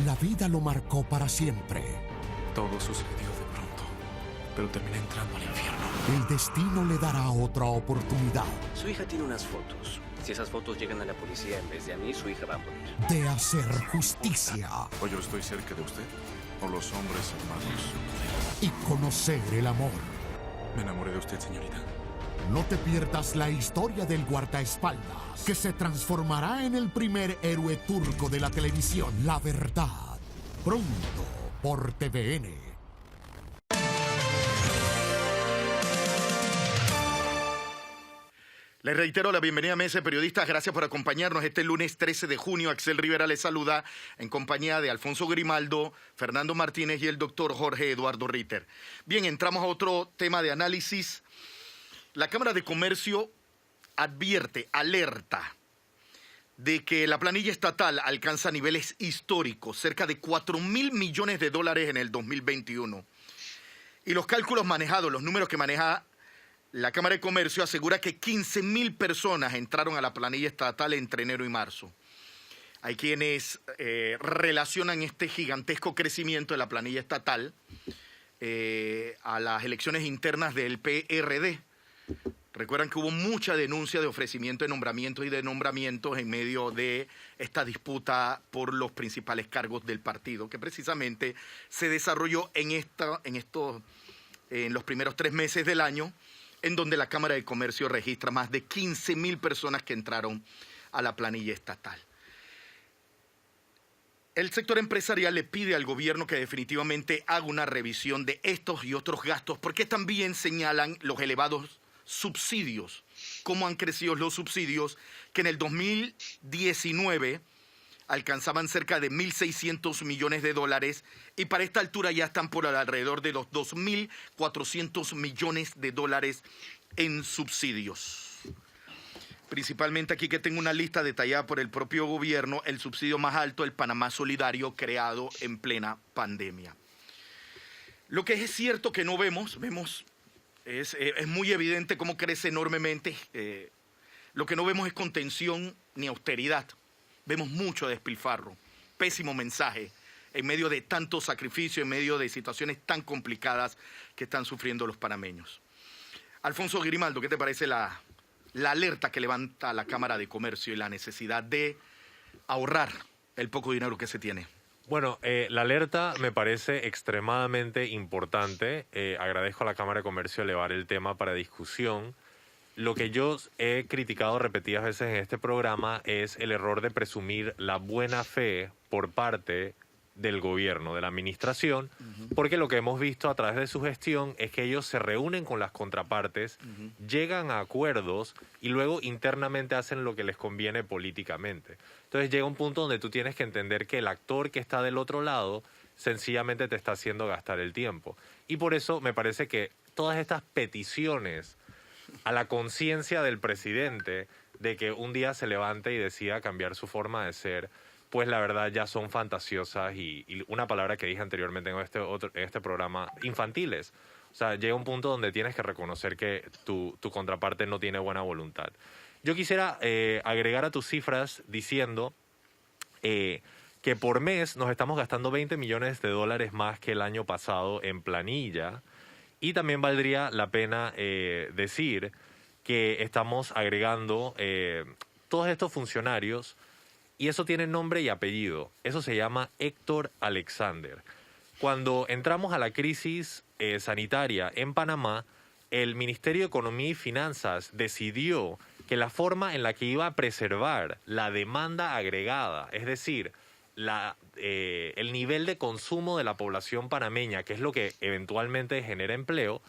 La vida lo marcó para siempre. Todo sucedió de pronto, pero terminé entrando al infierno. El destino le dará otra oportunidad Su hija tiene unas fotos. Si esas fotos llegan a la policía en vez de a mí, su hija va a morir. de hacer justicia O yo estoy cerca de usted, o los hombres armados. y conocer el amor. Me enamoré de usted, señorita. No te pierdas la historia del guardaespaldas, que se transformará en el primer héroe turco de la televisión. La verdad. Pronto por TVN. Les reitero la bienvenida a Mesa de Periodistas. Gracias por acompañarnos este lunes 13 de junio. Axel Rivera les saluda en compañía de Alfonso Grimaldo, Fernando Martínez y el doctor Jorge Eduardo Ritter. Bien, entramos a otro tema de análisis. La Cámara de Comercio advierte, alerta, de que la planilla estatal alcanza niveles históricos, cerca de 4.000 millones de dólares en el 2021. Y los cálculos manejados, los números que maneja la Cámara de Comercio, asegura que 15.000 personas entraron a la planilla estatal entre enero y marzo. Hay quienes relacionan este gigantesco crecimiento de la planilla estatal a las elecciones internas del PRD. Recuerdan que hubo mucha denuncia de ofrecimiento de nombramientos y de nombramientos en medio de esta disputa por los principales cargos del partido, que precisamente se desarrolló en los primeros 3 meses del año, en donde la Cámara de Comercio registra más de 15.000 personas que entraron a la planilla estatal. El sector empresarial le pide al gobierno que definitivamente haga una revisión de estos y otros gastos, porque también señalan los elevados subsidios, cómo han crecido los subsidios, que en el 2019 alcanzaban cerca de 1.600 millones de dólares y para esta altura ya están por alrededor de los 2.400 millones de dólares en subsidios. Principalmente aquí que tengo una lista detallada por el propio gobierno, el subsidio más alto, el Panamá Solidario, creado en plena pandemia. Lo que es cierto que no vemos es muy evidente cómo crece enormemente. Lo que no vemos es contención ni austeridad. Vemos mucho despilfarro, pésimo mensaje, en medio de tanto sacrificio, en medio de situaciones tan complicadas que están sufriendo los panameños. Alfonso Grimaldo, ¿qué te parece la alerta que levanta la Cámara de Comercio y la necesidad de ahorrar el poco dinero que se tiene? Bueno, la alerta me parece extremadamente importante. Agradezco a la Cámara de Comercio elevar el tema para discusión. Lo que yo he criticado repetidas veces en este programa es el error de presumir la buena fe por parte del gobierno, de la administración, porque lo que hemos visto a través de su gestión es que ellos se reúnen con las contrapartes, llegan a acuerdos y luego internamente hacen lo que les conviene políticamente. Entonces llega un punto donde tú tienes que entender que el actor que está del otro lado sencillamente te está haciendo gastar el tiempo. Y por eso me parece que todas estas peticiones a la conciencia del presidente de que un día se levante y decida cambiar su forma de ser, pues la verdad ya son fantasiosas y una palabra que dije anteriormente en este programa, infantiles. O sea, llega un punto donde tienes que reconocer que tu contraparte no tiene buena voluntad. Yo quisiera agregar a tus cifras diciendo que por mes nos estamos gastando 20 millones de dólares más que el año pasado en planilla. Y también valdría la pena decir que estamos agregando todos estos funcionarios y eso tiene nombre y apellido. Eso se llama Héctor Alexander. Cuando entramos a la crisis sanitaria en Panamá, el Ministerio de Economía y Finanzas decidió que la forma en la que iba a preservar la demanda agregada, es decir, el nivel de consumo de la población panameña, que es lo que eventualmente genera empleo,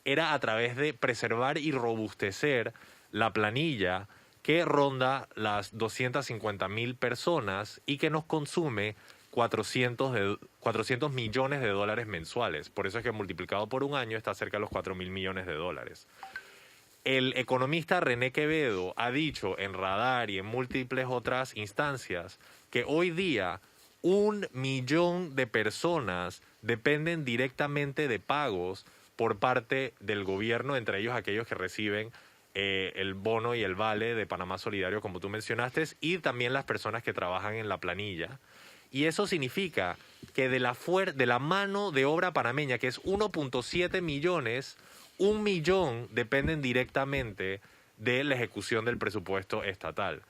era a través de preservar y robustecer la planilla que ronda las 250.000 personas y que nos consume 400 millones de dólares mensuales. Por eso es que multiplicado por un año está cerca de los 4.000 millones de dólares. El economista René Quevedo ha dicho en Radar y en múltiples otras instancias que hoy día 1 millón de personas dependen directamente de pagos por parte del gobierno, entre ellos aquellos que reciben el bono y el vale de Panamá Solidario, como tú mencionaste, y también las personas que trabajan en la planilla. Y eso significa que de la mano de obra panameña, que es 1.7 millones, 1 millón dependen directamente de la ejecución del presupuesto estatal.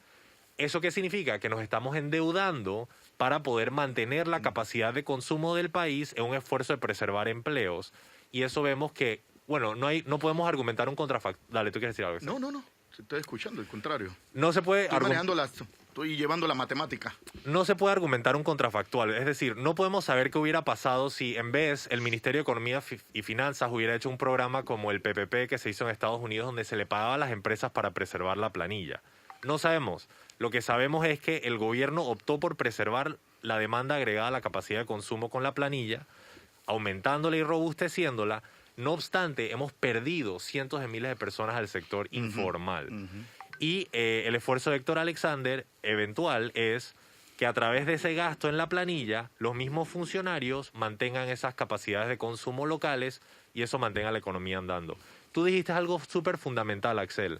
¿Eso qué significa? Que nos estamos endeudando para poder mantener la capacidad de consumo del país en un esfuerzo de preservar empleos. Y eso vemos que, bueno, no podemos argumentar un contrafacto. Dale, ¿tú quieres decir algo? No. Estoy escuchando, al contrario. No se puede estoy llevando la matemática. No se puede argumentar un contrafactual. Es decir, no podemos saber qué hubiera pasado si en vez el Ministerio de Economía y Finanzas hubiera hecho un programa como el PPP que se hizo en Estados Unidos, donde se le pagaba a las empresas para preservar la planilla. No sabemos. Lo que sabemos es que el gobierno optó por preservar la demanda agregada a la capacidad de consumo con la planilla, aumentándola y robusteciéndola. No obstante, hemos perdido cientos de miles de personas al sector informal. Y el esfuerzo de Héctor Alexander eventual es que a través de ese gasto en la planilla, los mismos funcionarios mantengan esas capacidades de consumo locales y eso mantenga la economía andando. Tú dijiste algo súper fundamental, Axel.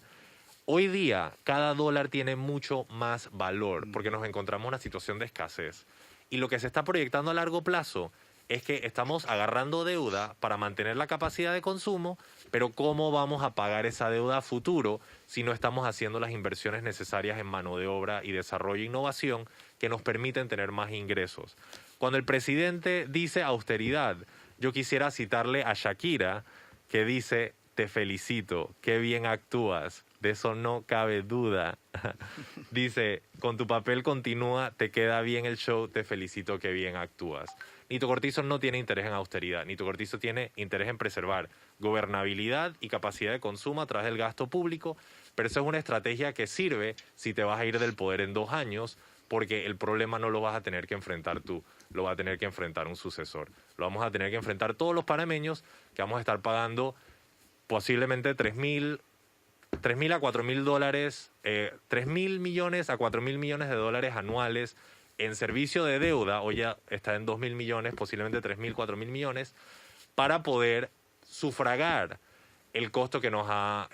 Hoy día, cada dólar tiene mucho más valor porque nos encontramos en una situación de escasez. Y lo que se está proyectando a largo plazo es que estamos agarrando deuda para mantener la capacidad de consumo, pero ¿cómo vamos a pagar esa deuda a futuro si no estamos haciendo las inversiones necesarias en mano de obra y desarrollo e innovación que nos permiten tener más ingresos? Cuando el presidente dice austeridad, yo quisiera citarle a Shakira, que dice: te felicito, qué bien actúas, de eso no cabe duda. Dice: con tu papel continúa, te queda bien el show, te felicito, qué bien actúas. Nito Cortizo no tiene interés en austeridad. Nito Cortizo tiene interés en preservar gobernabilidad y capacidad de consumo a través del gasto público, pero eso es una estrategia que sirve si te vas a ir del poder en 2 años, porque el problema no lo vas a tener que enfrentar tú, lo va a tener que enfrentar un sucesor. Lo vamos a tener que enfrentar todos los panameños, que vamos a estar pagando posiblemente 3.000 a 4.000 dólares, 3.000 millones a 4.000 millones de dólares anuales en servicio de deuda. Hoy ya está en 2.000 millones, posiblemente 3.000, 4.000 millones, para poder sufragar el costo que nos ha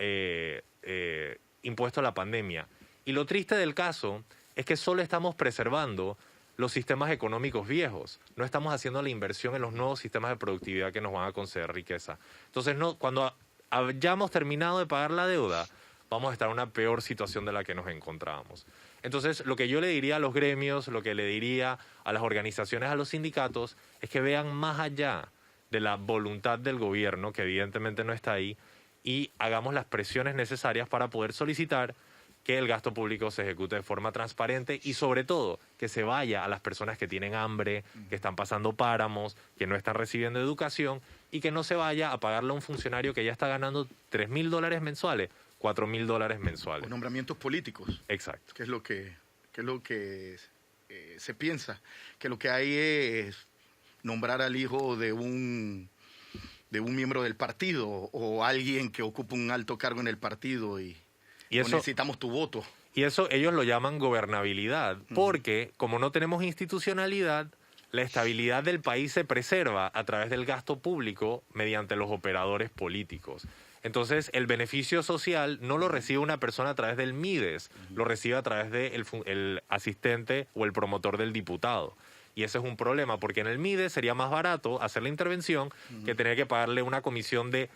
impuesto la pandemia. Y lo triste del caso es que solo estamos preservando los sistemas económicos viejos. No estamos haciendo la inversión en los nuevos sistemas de productividad que nos van a conceder riqueza. Entonces, cuando hayamos terminado de pagar la deuda, vamos a estar en una peor situación de la que nos encontrábamos. Entonces, lo que yo le diría a los gremios, lo que le diría a las organizaciones, a los sindicatos, es que vean más allá de la voluntad del gobierno, que evidentemente no está ahí, y hagamos las presiones necesarias para poder solicitar que el gasto público se ejecute de forma transparente y, sobre todo, que se vaya a las personas que tienen hambre, que están pasando páramos, que no están recibiendo educación, y que no se vaya a pagarle a un funcionario que ya está ganando $3.000 mensuales, $4.000 mensuales. Con nombramientos políticos. Exacto. Que es lo que se piensa, que lo que hay es nombrar al hijo de un miembro del partido o alguien que ocupa un alto cargo en el partido y eso, necesitamos tu voto. Y eso ellos lo llaman gobernabilidad, porque como no tenemos institucionalidad, la estabilidad del país se preserva a través del gasto público mediante los operadores políticos. Entonces, el beneficio social no lo recibe una persona a través del MIDES, lo recibe a través del asistente o el promotor del diputado. Y ese es un problema, porque en el MIDES sería más barato hacer la intervención que tener que pagarle una comisión de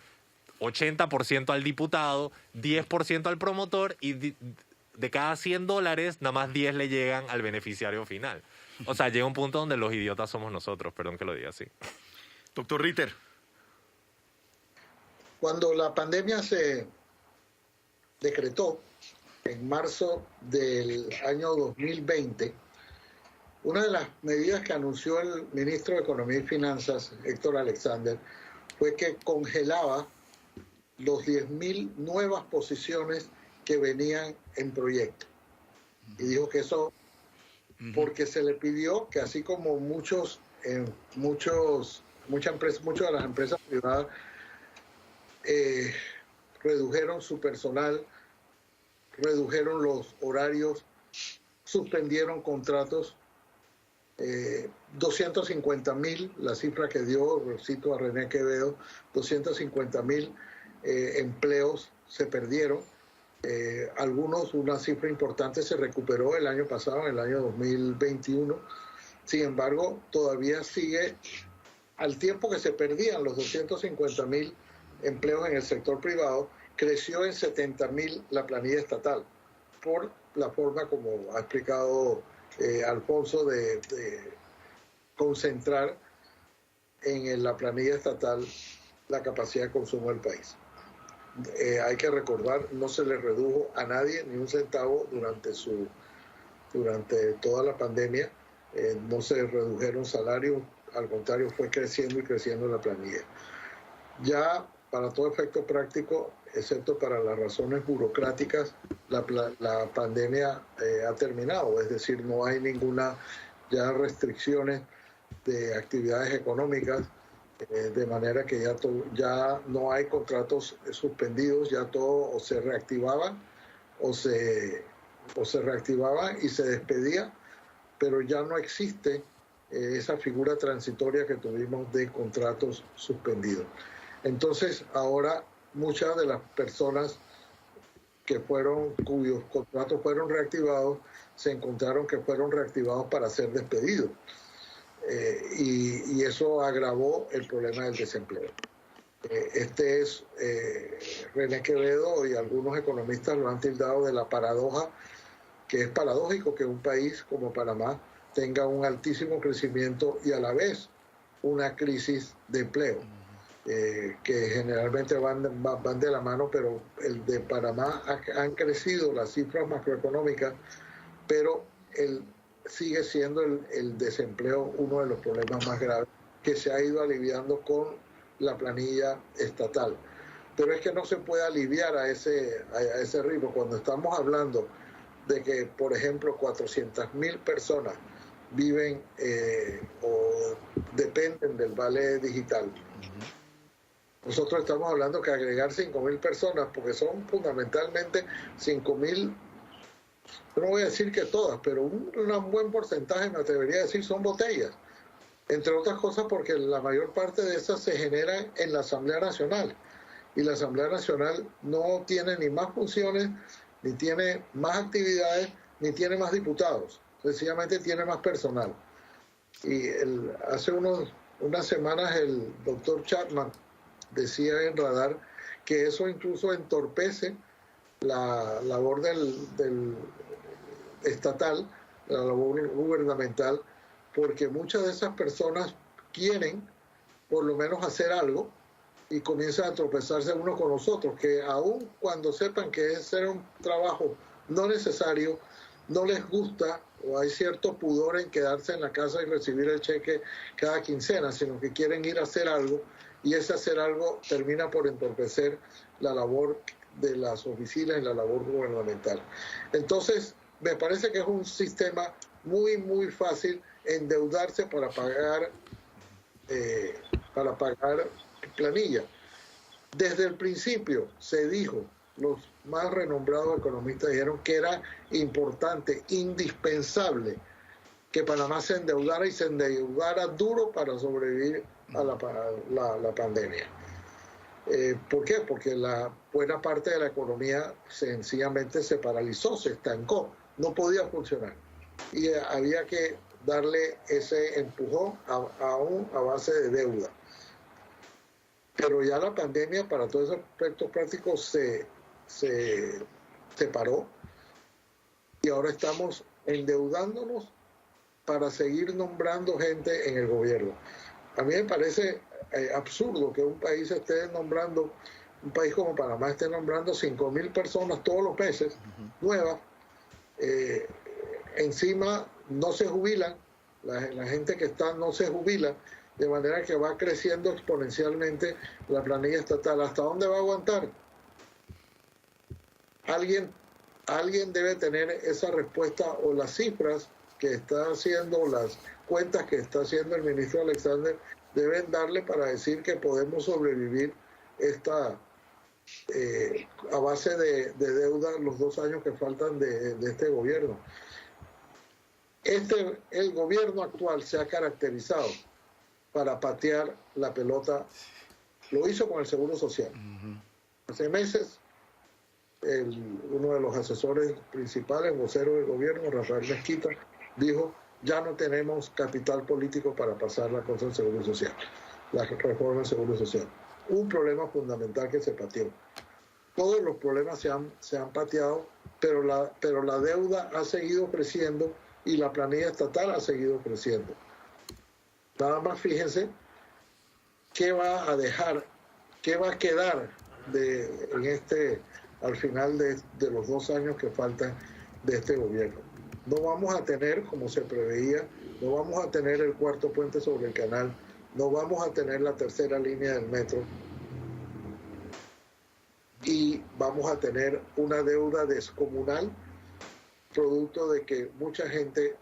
80% al diputado, 10% al promotor y de cada $100, nada más 10 le llegan al beneficiario final. O sea, llega un punto donde los idiotas somos nosotros, perdón que lo diga así. Doctor Ritter. Cuando la pandemia se decretó en marzo del año 2020, una de las medidas que anunció el ministro de Economía y Finanzas, Héctor Alexander, fue que congelaba los 10.000 nuevas posiciones que venían en proyecto. Y dijo que eso porque se le pidió que así como muchas de las empresas privadas redujeron su personal, redujeron los horarios, suspendieron contratos, 250,000, la cifra que dio, cito a René Quevedo, 250,000 empleos se perdieron. Algunos, una cifra importante se recuperó el año pasado, en el año 2021. Sin embargo, todavía sigue, al tiempo que se perdían los 250,000 empleos en el sector privado, creció en 70,000 la planilla estatal, por la forma como ha explicado Alfonso de concentrar en la planilla estatal la capacidad de consumo del país. Hay que recordar, no se le redujo a nadie ni un centavo durante toda la pandemia, no se redujeron salarios, al contrario, fue creciendo y creciendo la planilla. Ya para todo efecto práctico, excepto para las razones burocráticas, la pandemia ha terminado, es decir, no hay ninguna ya restricciones de actividades económicas, de manera que ya no hay contratos suspendidos, ya todo o se reactivaban o se reactivaban y se despedía, pero ya no existe esa figura transitoria que tuvimos de contratos suspendidos. Entonces, ahora muchas de las personas cuyos contratos fueron reactivados, se encontraron que fueron reactivados para ser despedidos. Y eso agravó el problema del desempleo. Este es René Quevedo y algunos economistas lo han tildado de la paradoja, que es paradójico que un país como Panamá tenga un altísimo crecimiento y a la vez una crisis de empleo, que generalmente van de la mano, pero el de Panamá han crecido las cifras macroeconómicas, pero sigue siendo el desempleo uno de los problemas más graves que se ha ido aliviando con la planilla estatal. Pero es que no se puede aliviar a ese ritmo. Cuando estamos hablando de que, por ejemplo, 400,000 personas viven o dependen del vale digital, nosotros estamos hablando que agregar 5,000 personas, porque son fundamentalmente 5,000, no voy a decir que todas, pero un buen porcentaje, me atrevería a decir, son botellas. Entre otras cosas porque la mayor parte de esas se generan en la Asamblea Nacional. Y la Asamblea Nacional no tiene ni más funciones, ni tiene más actividades, ni tiene más diputados. Sencillamente tiene más personal. Y hace unas semanas el doctor Chapman decía en Radar que eso incluso entorpece la labor del estatal, la labor gubernamental, porque muchas de esas personas quieren por lo menos hacer algo y comienzan a tropezarse unos con los otros, que aun cuando sepan que es hacer un trabajo no necesario, no les gusta o hay cierto pudor en quedarse en la casa y recibir el cheque cada quincena, sino que quieren ir a hacer algo, y ese hacer algo termina por entorpecer la labor de las oficinas y la labor gubernamental. Entonces, me parece que es un sistema muy, muy fácil endeudarse para pagar planilla. Desde el principio se dijo, los más renombrados economistas dijeron que era importante, indispensable, que Panamá se endeudara y se endeudara duro para sobrevivir a la pandemia. ¿Por qué? Porque la buena parte de la economía sencillamente se paralizó, se estancó, no podía funcionar. Y había que darle ese empujón aún a base de deuda. Pero ya la pandemia, para todos esos aspectos prácticos, se paró y ahora estamos endeudándonos para seguir nombrando gente en el gobierno. A mí me parece absurdo que un país un país como Panamá esté nombrando 5,000 personas todos los meses, nuevas, encima no se jubilan, la gente que está no se jubila, de manera que va creciendo exponencialmente la planilla estatal. ¿Hasta dónde va a aguantar? Alguien debe tener esa respuesta o las cifras que está haciendo, las cuentas que está haciendo el ministro Alexander, deben darle para decir que podemos sobrevivir a base de deuda los 2 años que faltan de este gobierno. El gobierno actual se ha caracterizado para patear la pelota. Lo hizo con el Seguro Social. Hace meses, uno de los asesores principales, vocero del gobierno, Rafael Mezquita, dijo: ya no tenemos capital político para pasar la cosa del Seguro Social, la reforma del Seguro Social. Un problema fundamental que se pateó. Todos los problemas se han pateado, pero la deuda ha seguido creciendo y la planilla estatal ha seguido creciendo. Nada más fíjense qué va a dejar, qué va a quedar al final de los 2 años que faltan de este gobierno. No vamos a tener, como se preveía, no vamos a tener el 4º puente sobre el canal, no vamos a tener la 3ª línea del metro, y vamos a tener una deuda descomunal, producto de que mucha gente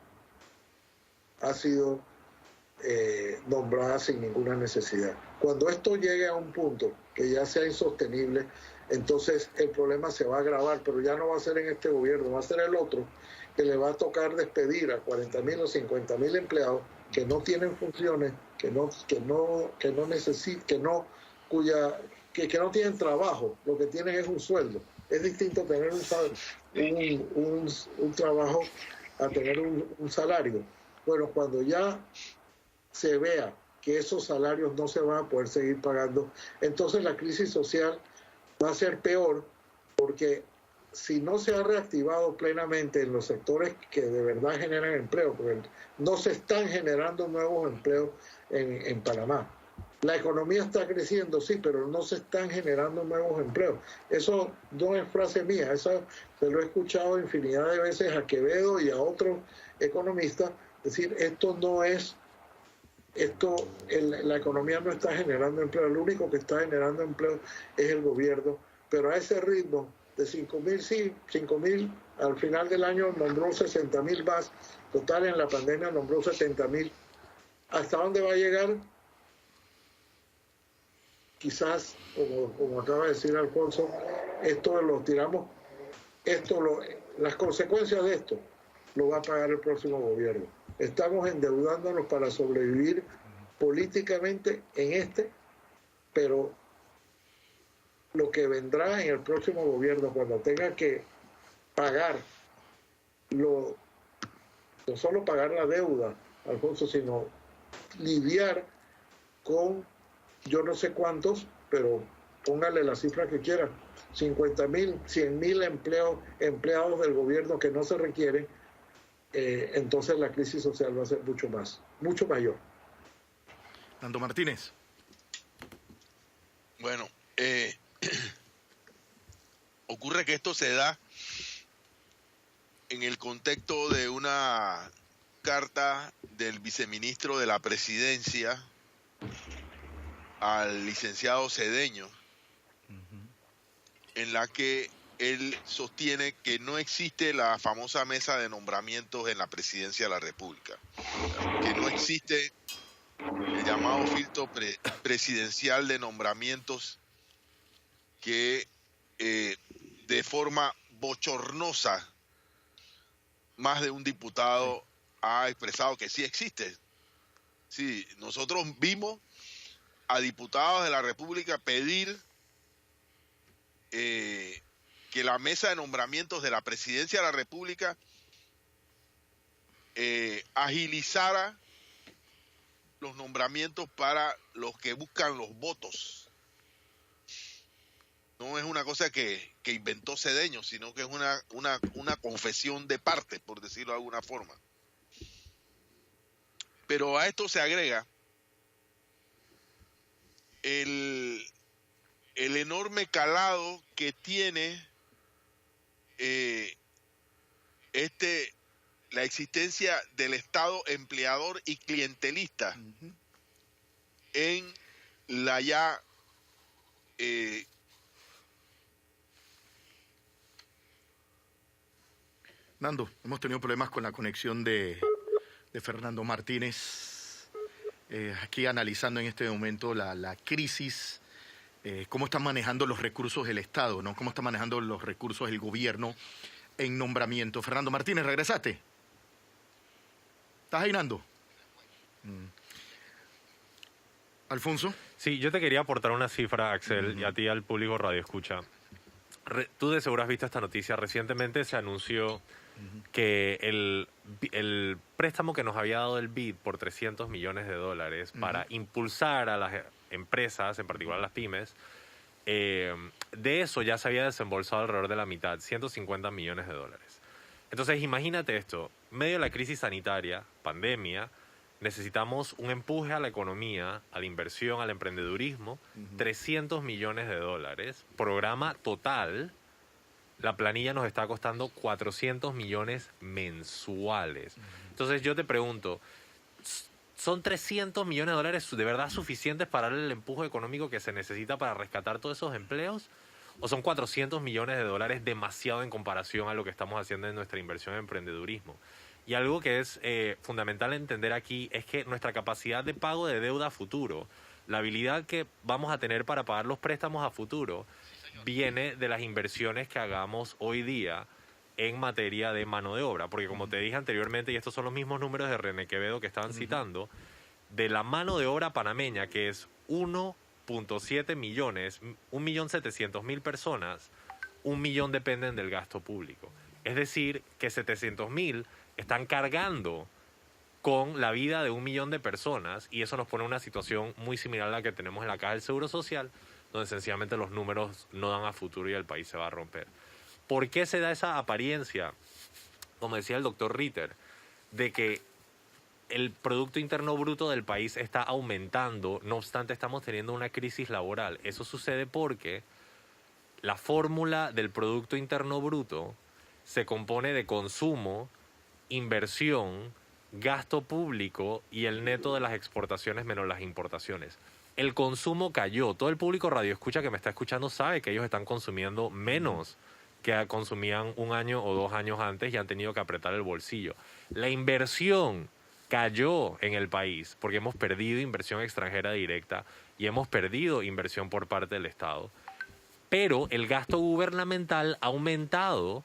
ha sido nombrada sin ninguna necesidad. Cuando esto llegue a un punto que ya sea insostenible, entonces el problema se va a agravar, pero ya no va a ser en este gobierno, va a ser el otro, que le va a tocar despedir a 40,000 o 50,000 empleados que no tienen funciones, que no tienen trabajo, lo que tienen es un sueldo. Es distinto tener un trabajo a tener un salario. Bueno, cuando ya se vea que esos salarios no se van a poder seguir pagando, entonces la crisis social va a ser peor, porque si no se ha reactivado plenamente en los sectores que de verdad generan empleo, porque no se están generando nuevos empleos en Panamá. La economía está creciendo, sí, pero no se están generando nuevos empleos. Eso no es frase mía, eso se lo he escuchado infinidad de veces a Quevedo y a otros economistas decir: la economía no está generando empleo, lo único que está generando empleo es el gobierno, pero a ese ritmo de 5,000, al final del año nombró 60,000 más, total en la pandemia nombró 70,000. ¿Hasta dónde va a llegar? Quizás, como acaba de decir Alfonso, las consecuencias de esto lo va a pagar el próximo gobierno. Estamos endeudándonos para sobrevivir políticamente pero lo que vendrá en el próximo gobierno, cuando tenga que pagar, no solo pagar la deuda, Alfonso, sino lidiar con yo no sé cuántos, pero póngale la cifra que quiera, 50,000, 100,000 empleados del gobierno que no se requieren, entonces la crisis social va a ser mucho mayor. Nando Martínez. Bueno, ocurre que esto se da en el contexto de una carta del viceministro de la Presidencia al licenciado Cedeño, en la que él sostiene que no existe la famosa mesa de nombramientos en la Presidencia de la República, que no existe el llamado filtro presidencial de nombramientos que de forma bochornosa más de un diputado ha expresado que sí existe. Sí, nosotros vimos a diputados de la República pedir que la mesa de nombramientos de la Presidencia de la República agilizara los nombramientos para los que buscan los votos. No es una cosa que inventó Cedeño, sino que es una confesión de parte, por decirlo de alguna forma. Pero a esto se agrega el enorme calado que tiene la existencia del Estado empleador y clientelista en la ya Nando, hemos tenido problemas con la conexión de de Fernando Martínez, aquí analizando en este momento la crisis, cómo están manejando los recursos del Estado, ¿no? Cómo está manejando los recursos del gobierno en nombramiento. Fernando Martínez, ¿regresaste? ¿Estás ahí, Nando? ¿Alfonso? Sí, yo te quería aportar una cifra, Axel, y a ti al público Radio Escucha. Tú de seguro has visto esta noticia. Recientemente se anunció que el préstamo que nos había dado el BID por $300 millones para impulsar a las empresas, en particular las pymes, de eso ya se había desembolsado alrededor de la mitad, $150 millones. Entonces, imagínate esto, en medio de la crisis sanitaria, pandemia, necesitamos un empuje a la economía, a la inversión, al emprendedurismo, $300 millones, programa total. La planilla nos está costando 400 millones mensuales. Entonces yo te pregunto, ¿son 300 millones de dólares de verdad suficientes para darle el empuje económico que se necesita para rescatar todos esos empleos? ¿O son 400 millones de dólares demasiado en comparación a lo que estamos haciendo en nuestra inversión en emprendedurismo? Y algo que es fundamental entender aquí es que nuestra capacidad de pago de deuda a futuro, la habilidad que vamos a tener para pagar los préstamos a futuro, viene de las inversiones que hagamos hoy día en materia de mano de obra. Porque como te dije anteriormente, y estos son los mismos números de René Quevedo que estaban citando, de la mano de obra panameña, que es 1.7 millones, 1.700.000 personas, 1 millón dependen del gasto público. Es decir, que 700.000 están cargando con la vida de 1 millón de personas, y eso nos pone en una situación muy similar a la que tenemos en la Caja del Seguro Social, donde sencillamente los números no dan a futuro y el país se va a romper. ¿Por qué se da esa apariencia, como decía el doctor Ritter, de que el Producto Interno Bruto del país está aumentando, no obstante estamos teniendo una crisis laboral? Eso sucede porque la fórmula del Producto Interno Bruto se compone de consumo, inversión, gasto público y el neto de las exportaciones menos las importaciones. El consumo cayó. Todo el público Radio Escucha que me está escuchando sabe que ellos están consumiendo menos que consumían 1 año o 2 años antes y han tenido que apretar el bolsillo. La inversión cayó en el país porque hemos perdido inversión extranjera directa y hemos perdido inversión por parte del Estado. Pero el gasto gubernamental ha aumentado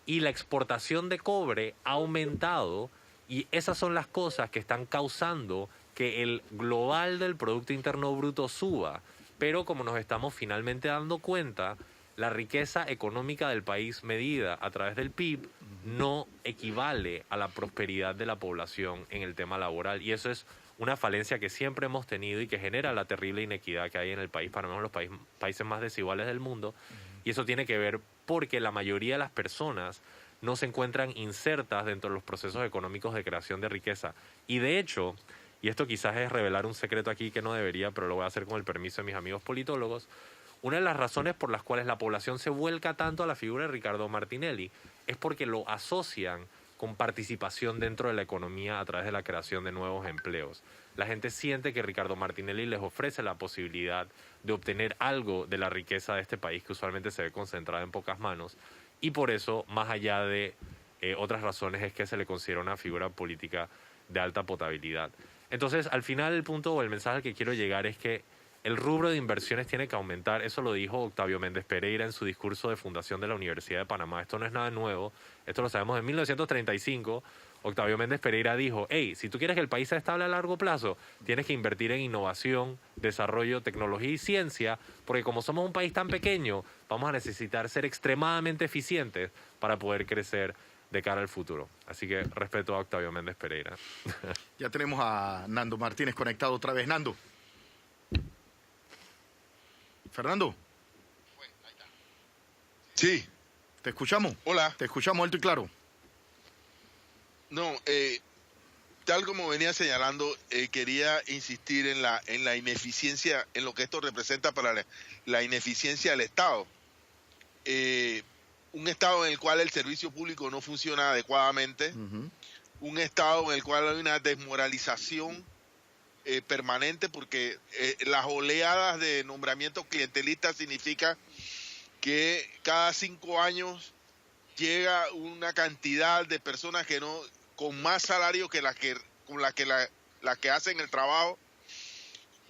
y la exportación de cobre ha aumentado, y esas son las cosas que están causando que el global del Producto Interno Bruto suba. Pero como nos estamos finalmente dando cuenta, la riqueza económica del país medida a través del PIB no equivale a la prosperidad de la población en el tema laboral, y eso es una falencia que siempre hemos tenido y que genera la terrible inequidad que hay en el país, para menos los países más desiguales del mundo. Y eso tiene que ver porque la mayoría de las personas no se encuentran insertas dentro de los procesos económicos de creación de riqueza. Y de hecho, y esto quizás es revelar un secreto aquí que no debería, pero lo voy a hacer con el permiso de mis amigos politólogos, una de las razones por las cuales la población se vuelca tanto a la figura de Ricardo Martinelli es porque lo asocian con participación dentro de la economía a través de la creación de nuevos empleos. La gente siente que Ricardo Martinelli les ofrece la posibilidad de obtener algo de la riqueza de este país que usualmente se ve concentrada en pocas manos, y por eso, más allá de otras razones, es que se le considera una figura política de alta potabilidad. Entonces, al final, el punto o el mensaje al que quiero llegar es que el rubro de inversiones tiene que aumentar. Eso lo dijo Octavio Méndez Pereira en su discurso de fundación de la Universidad de Panamá. Esto no es nada nuevo, esto lo sabemos en 1935. Octavio Méndez Pereira dijo, hey, si tú quieres que el país sea estable a largo plazo, tienes que invertir en innovación, desarrollo, tecnología y ciencia, porque como somos un país tan pequeño, vamos a necesitar ser extremadamente eficientes para poder crecer de cara al futuro. Así que respeto a Octavio Méndez Pereira. Ya tenemos a Nando Martínez conectado otra vez. Nando. Fernando. Sí. ¿Te escuchamos? Hola. Te escuchamos alto y claro. No, tal como venía señalando, quería insistir en la ineficiencia, en lo que esto representa para la ineficiencia del Estado. Un Estado en el cual el servicio público no funciona adecuadamente, un Estado en el cual hay una desmoralización permanente, porque las oleadas de nombramientos clientelistas significa que cada 5 años llega una cantidad de personas que no con más salario que la que hacen el trabajo,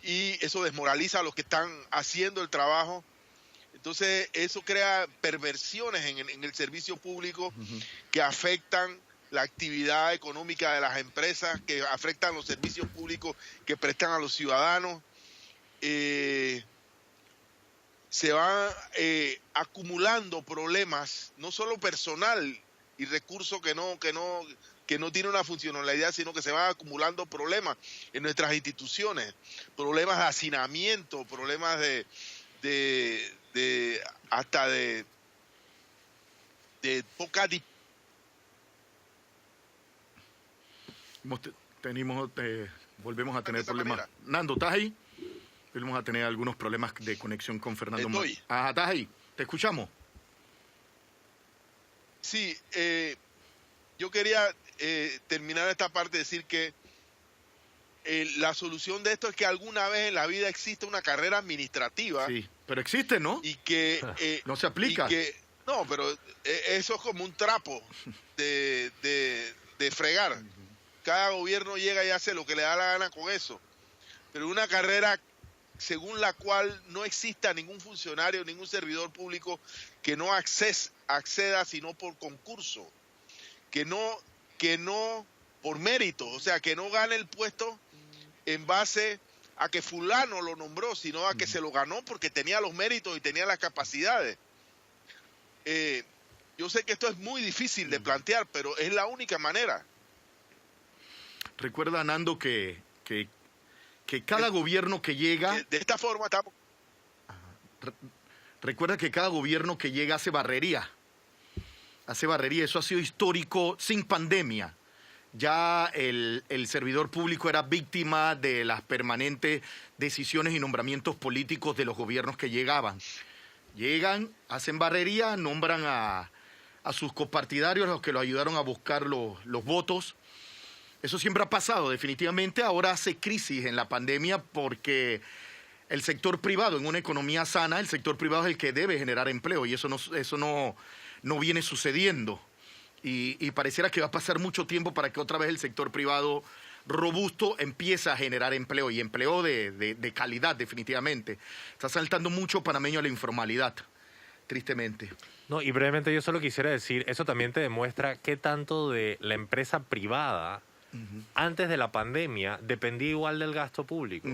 y eso desmoraliza a los que están haciendo el trabajo. Entonces eso crea perversiones en el servicio público que afectan la actividad económica de las empresas, que afectan los servicios públicos que prestan a los ciudadanos. Se van acumulando problemas, no solo personal y recursos que no tiene una funcionalidad, sino que se van acumulando problemas en nuestras instituciones, problemas de hacinamiento, problemas de poca volvemos a tener problemas. Manera. Nando, ¿estás ahí? Volvemos a tener algunos problemas de conexión con Fernando. Estoy. Ajá, ¿estás ahí? ¿Te escuchamos? Sí, yo quería terminar esta parte, decir que la solución de esto es que alguna vez en la vida existe una carrera administrativa. Sí, pero existe, ¿no? Y que no se aplica. No, pero eso es como un trapo de fregar. Cada gobierno llega y hace lo que le da la gana con eso. Pero una carrera según la cual no exista ningún funcionario, ningún servidor público que no acceda sino por concurso, que no por mérito, o sea, que no gane el puesto en base a que fulano lo nombró, sino a que se lo ganó porque tenía los méritos y tenía las capacidades. Yo sé que esto es muy difícil de plantear, pero es la única manera. Recuerda, Nando, que cada gobierno que llega... De esta forma estamos... Recuerda que cada gobierno que llega hace barrería. Eso ha sido histórico sin pandemia. Ya el servidor público era víctima de las permanentes decisiones y nombramientos políticos de los gobiernos que llegaban. Llegan, hacen barrería, nombran a sus copartidarios, los que lo ayudaron a buscar los votos. Eso siempre ha pasado, definitivamente. Ahora hace crisis en la pandemia porque el sector privado, en una economía sana, el sector privado es el que debe generar empleo y eso no viene sucediendo. Y pareciera que va a pasar mucho tiempo para que otra vez el sector privado robusto empiece a generar empleo y empleo de calidad, definitivamente. Está saltando mucho panameño a la informalidad, tristemente. No, y brevemente yo solo quisiera decir, eso también te demuestra qué tanto de la empresa privada antes de la pandemia dependía igual del gasto público.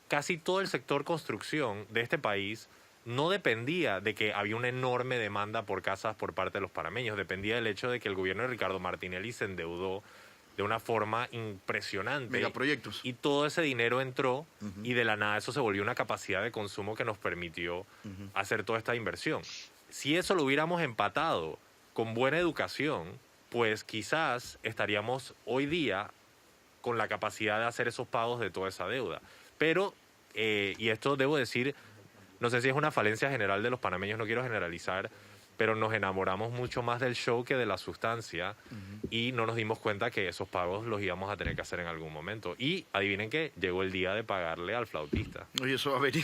Casi todo el sector construcción de este país no dependía de que había una enorme demanda por casas por parte de los panameños, dependía del hecho de que el gobierno de Ricardo Martinelli se endeudó de una forma impresionante. Megaproyectos. Y todo ese dinero entró y de la nada eso se volvió una capacidad de consumo que nos permitió hacer toda esta inversión. Si eso lo hubiéramos empatado con buena educación, pues quizás estaríamos hoy día con la capacidad de hacer esos pagos de toda esa deuda. Pero, y esto debo decir, no sé si es una falencia general de los panameños, no quiero generalizar, pero nos enamoramos mucho más del show que de la sustancia y no nos dimos cuenta que esos pagos los íbamos a tener que hacer en algún momento. Y adivinen qué, llegó el día de pagarle al flautista. Oye, eso va a venir.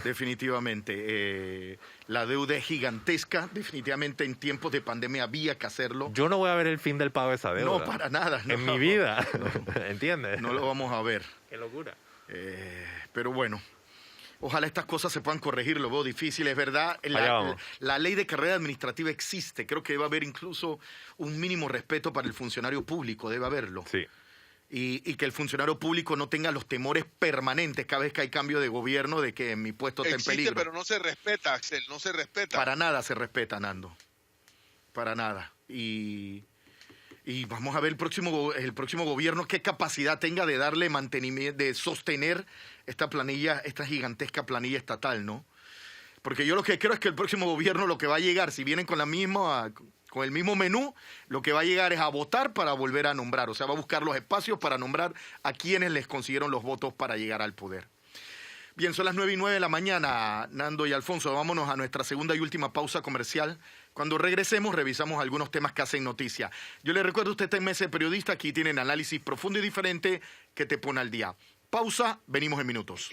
Definitivamente. La deuda es gigantesca. Definitivamente en tiempos de pandemia había que hacerlo. Yo no voy a ver el fin del pago de esa deuda. No, para nada. No, en mi vida. ¿Entiendes? No lo vamos a ver. Qué locura. Pero bueno, ojalá estas cosas se puedan corregir. Lo veo difícil, es verdad. La ley de carrera administrativa existe. Creo que debe haber incluso un mínimo respeto para el funcionario público. Debe haberlo. Sí. Y que el funcionario público no tenga los temores permanentes cada vez que hay cambio de gobierno de que mi puesto está en peligro. Pero no se respeta, Axel, no se respeta. Para nada se respeta, Nando. Para nada. Y vamos a ver el próximo gobierno qué capacidad tenga de darle mantenimiento, de sostener esta planilla, esta gigantesca planilla estatal, ¿no? Porque yo lo que creo es que el próximo gobierno lo que va a llegar, si vienen con el mismo menú, lo que va a llegar es a votar para volver a nombrar. O sea, va a buscar los espacios para nombrar a quienes les consiguieron los votos para llegar al poder. Bien, son las 9:09 de la mañana, Nando y Alfonso. Vámonos a nuestra segunda y última pausa comercial. Cuando regresemos, revisamos algunos temas que hacen noticia. Yo le recuerdo, usted está en Mesa de Periodista. Aquí tienen análisis profundo y diferente que te pone al día. Pausa, venimos en minutos.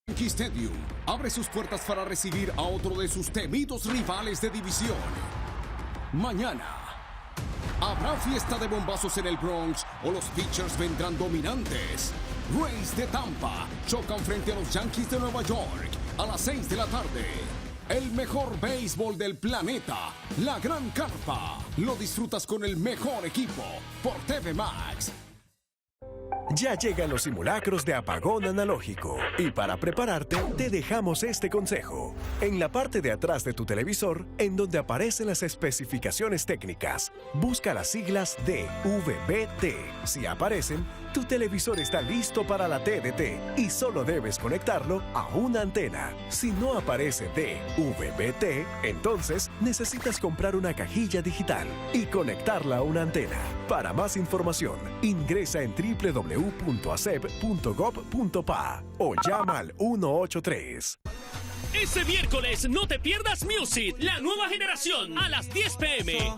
Yankee Stadium abre sus puertas para recibir a otro de sus temidos rivales de división. Mañana habrá fiesta de bombazos en el Bronx o los pitchers vendrán dominantes. Rays de Tampa chocan frente a los Yankees de Nueva York a las 6 de la tarde. El mejor béisbol del planeta, la Gran Carpa. Lo disfrutas con el mejor equipo por TV Max. Ya llegan los simulacros de apagón analógico y para prepararte te dejamos este consejo. En la parte de atrás de tu televisor, en donde aparecen las especificaciones técnicas, busca las siglas DVB-T. Si aparecen, tu televisor está listo para la TDT y solo debes conectarlo a una antena. Si no aparece DVB-T, entonces necesitas comprar una cajilla digital y conectarla a una antena. Para más información, ingresa en www.acep.gov.pa o llama al 183. Este miércoles no te pierdas Music, la nueva generación, a las 10 p.m.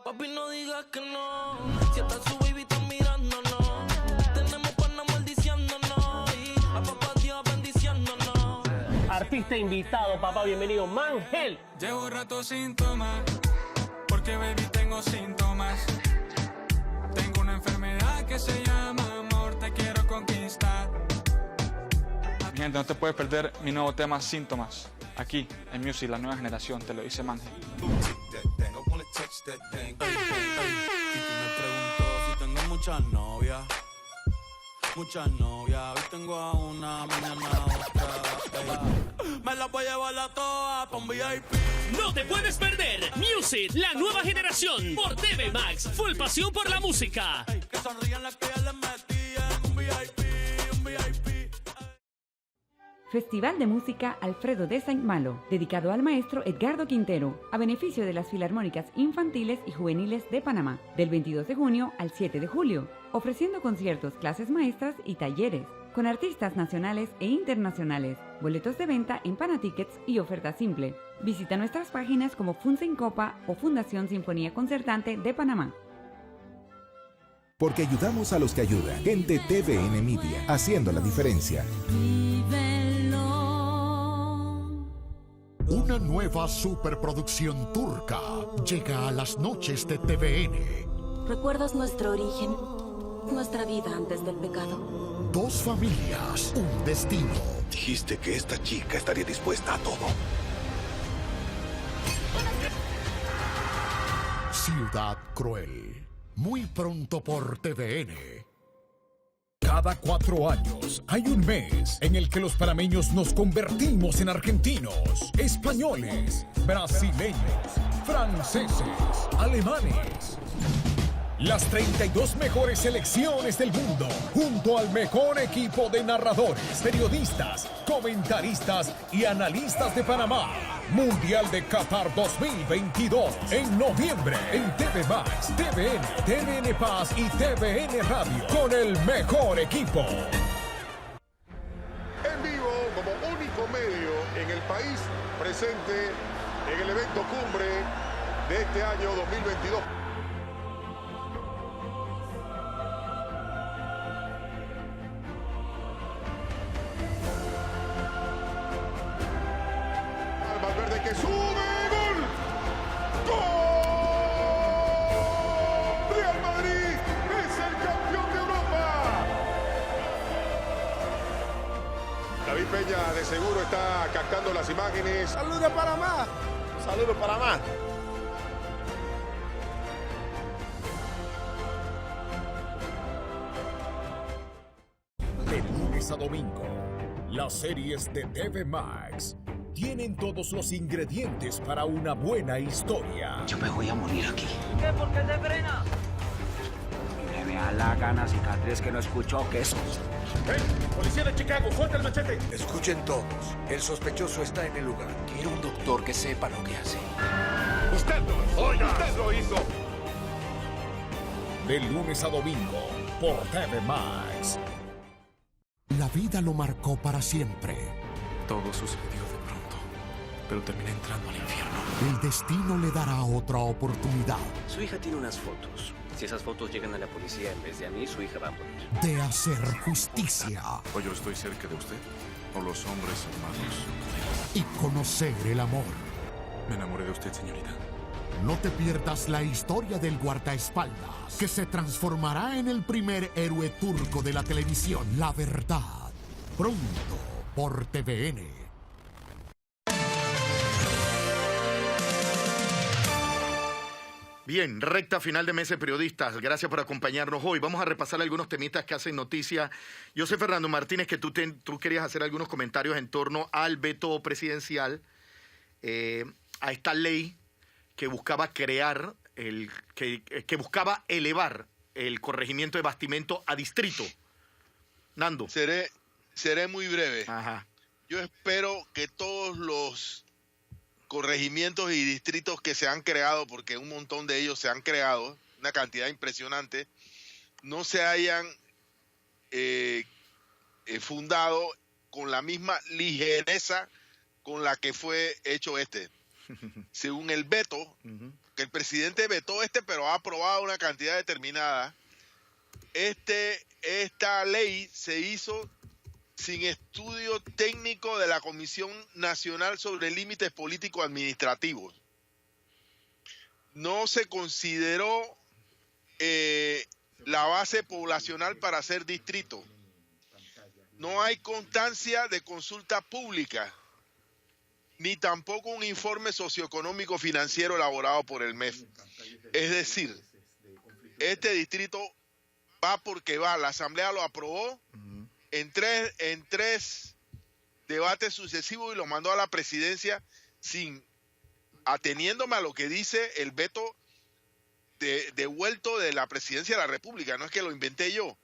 Papi, no digas que no. Si hasta su baby está mirándonos. Tenemos Panamá diciéndonos. Y a papá Dios bendiciéndonos. Artista invitado, papá, bienvenido, Mangel. Llevo rato sin tomar, porque baby tengo síntomas. Tengo una enfermedad que se llama amor, te quiero conquistar. Mi gente, no te puedes perder mi nuevo tema Síntomas. Aquí, en Music, la nueva generación, te lo dice Mangel. Y tú me preguntó si tengo muchas novias. Muchas novias, hoy tengo a una, mañana a otra. Me las voy a llevar a todas pa' un VIP. No te puedes perder Music, la nueva generación por TV Max. Full pasión por la música. Que sonrían las que ya les metí en un VIP, un VIP. Festival de Música Alfredo de Saint-Malo, dedicado al maestro Edgardo Quintero, a beneficio de las Filarmónicas Infantiles y Juveniles de Panamá, del 22 de junio al 7 de julio, ofreciendo conciertos, clases maestras y talleres, con artistas nacionales e internacionales, boletos de venta en Panatickets y oferta simple. Visita nuestras páginas como FunSincopa o Fundación Sinfonía Concertante de Panamá. Porque ayudamos a los que ayudan. Gente TVN Media, haciendo la diferencia. Una nueva superproducción turca llega a las noches de TVN. ¿Recuerdas nuestro origen? Nuestra vida antes del pecado. Dos familias, un destino. Dijiste que esta chica estaría dispuesta a todo. Ciudad Cruel. Muy pronto por TVN. Cada 4 años hay un mes en el que los panameños nos convertimos en argentinos, españoles, brasileños, franceses, alemanes. Las 32 mejores selecciones del mundo, junto al mejor equipo de narradores, periodistas, comentaristas y analistas de Panamá. Mundial de Qatar 2022, en noviembre, en TV Max, TVN, TVN Paz y TVN Radio, con el mejor equipo. En vivo, como único medio en el país, presente en el evento cumbre de este año 2022. Valverde que sube, gol. ¡Gol! Real Madrid es el campeón de Europa. David Peña de seguro está captando las imágenes. ¡Saludos Panamá! ¡Saludos Panamá! De lunes a domingo, las series de TV Max tienen todos los ingredientes para una buena historia. Yo me voy a morir aquí. ¿Qué? ¿Por qué te frena? Me da la gana, cicatriz que no escuchó que eso. ¡Hey! ¡Policía de Chicago! ¡Suelta el machete! Escuchen todos. El sospechoso está en el lugar. Quiero un doctor que sepa lo que hace. ¡Usted lo hizo! De lunes a domingo, por TV Max. La vida lo marcó para siempre. Todo sucedió de pronto, pero terminé entrando al infierno. El destino le dará otra oportunidad Su hija tiene unas fotos. Si esas fotos llegan a la policía en vez de a mí, su hija va a morir. de hacer justicia. ¿O yo estoy cerca de usted? o los hombres armados. Y conocer el amor. Me enamoré de usted, señorita. No te pierdas la historia del guardaespaldas, que se transformará en el primer héroe turco de la televisión. La verdad. Pronto por TVN. Bien, recta final de Mesa de Periodistas. Gracias por acompañarnos hoy. Vamos a repasar algunos temitas que hacen noticia. Yo sé, Fernando Martínez, que tú querías hacer algunos comentarios en torno al veto presidencial, a esta ley que buscaba crear, que buscaba elevar el corregimiento de Bastimento a distrito. Nando. Seré muy breve. Ajá. Yo espero que todos los corregimientos y distritos que se han creado, porque un montón de ellos se han creado, una cantidad impresionante, no se hayan fundado con la misma ligereza con la que fue hecho este. Según el veto, que el presidente vetó pero ha aprobado una cantidad determinada, esta ley se hizo sin estudio técnico de la Comisión Nacional sobre Límites Políticos Administrativos. No se consideró la base poblacional para ser distrito. No hay constancia de consulta pública, ni tampoco un informe socioeconómico financiero elaborado por el MEF. Es decir, este distrito va porque va. La Asamblea lo aprobó en tres debates sucesivos y lo mandó a la presidencia ateniéndome a lo que dice el veto devuelto de la presidencia de la República. No es que lo inventé yo.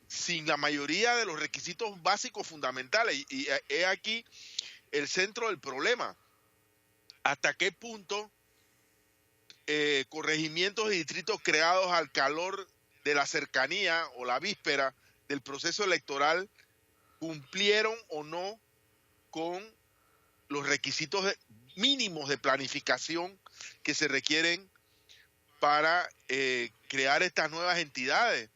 Sin la mayoría de los requisitos básicos fundamentales. Y he aquí el centro del problema. ¿Hasta qué punto corregimientos y distritos creados al calor de la cercanía o la víspera del proceso electoral cumplieron o no con los requisitos mínimos de planificación que se requieren para crear estas nuevas entidades?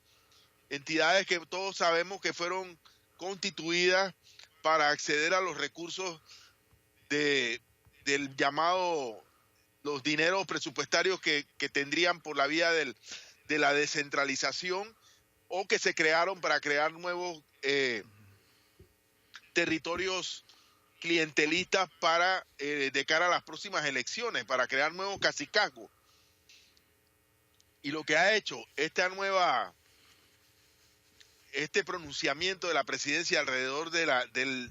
Entidades que todos sabemos que fueron constituidas para acceder a los recursos del llamado, los dineros presupuestarios que tendrían por la vía de la descentralización, o que se crearon para crear nuevos territorios clientelistas para de cara a las próximas elecciones, para crear nuevos cacicazgos. Y lo que ha hecho este pronunciamiento de la presidencia alrededor del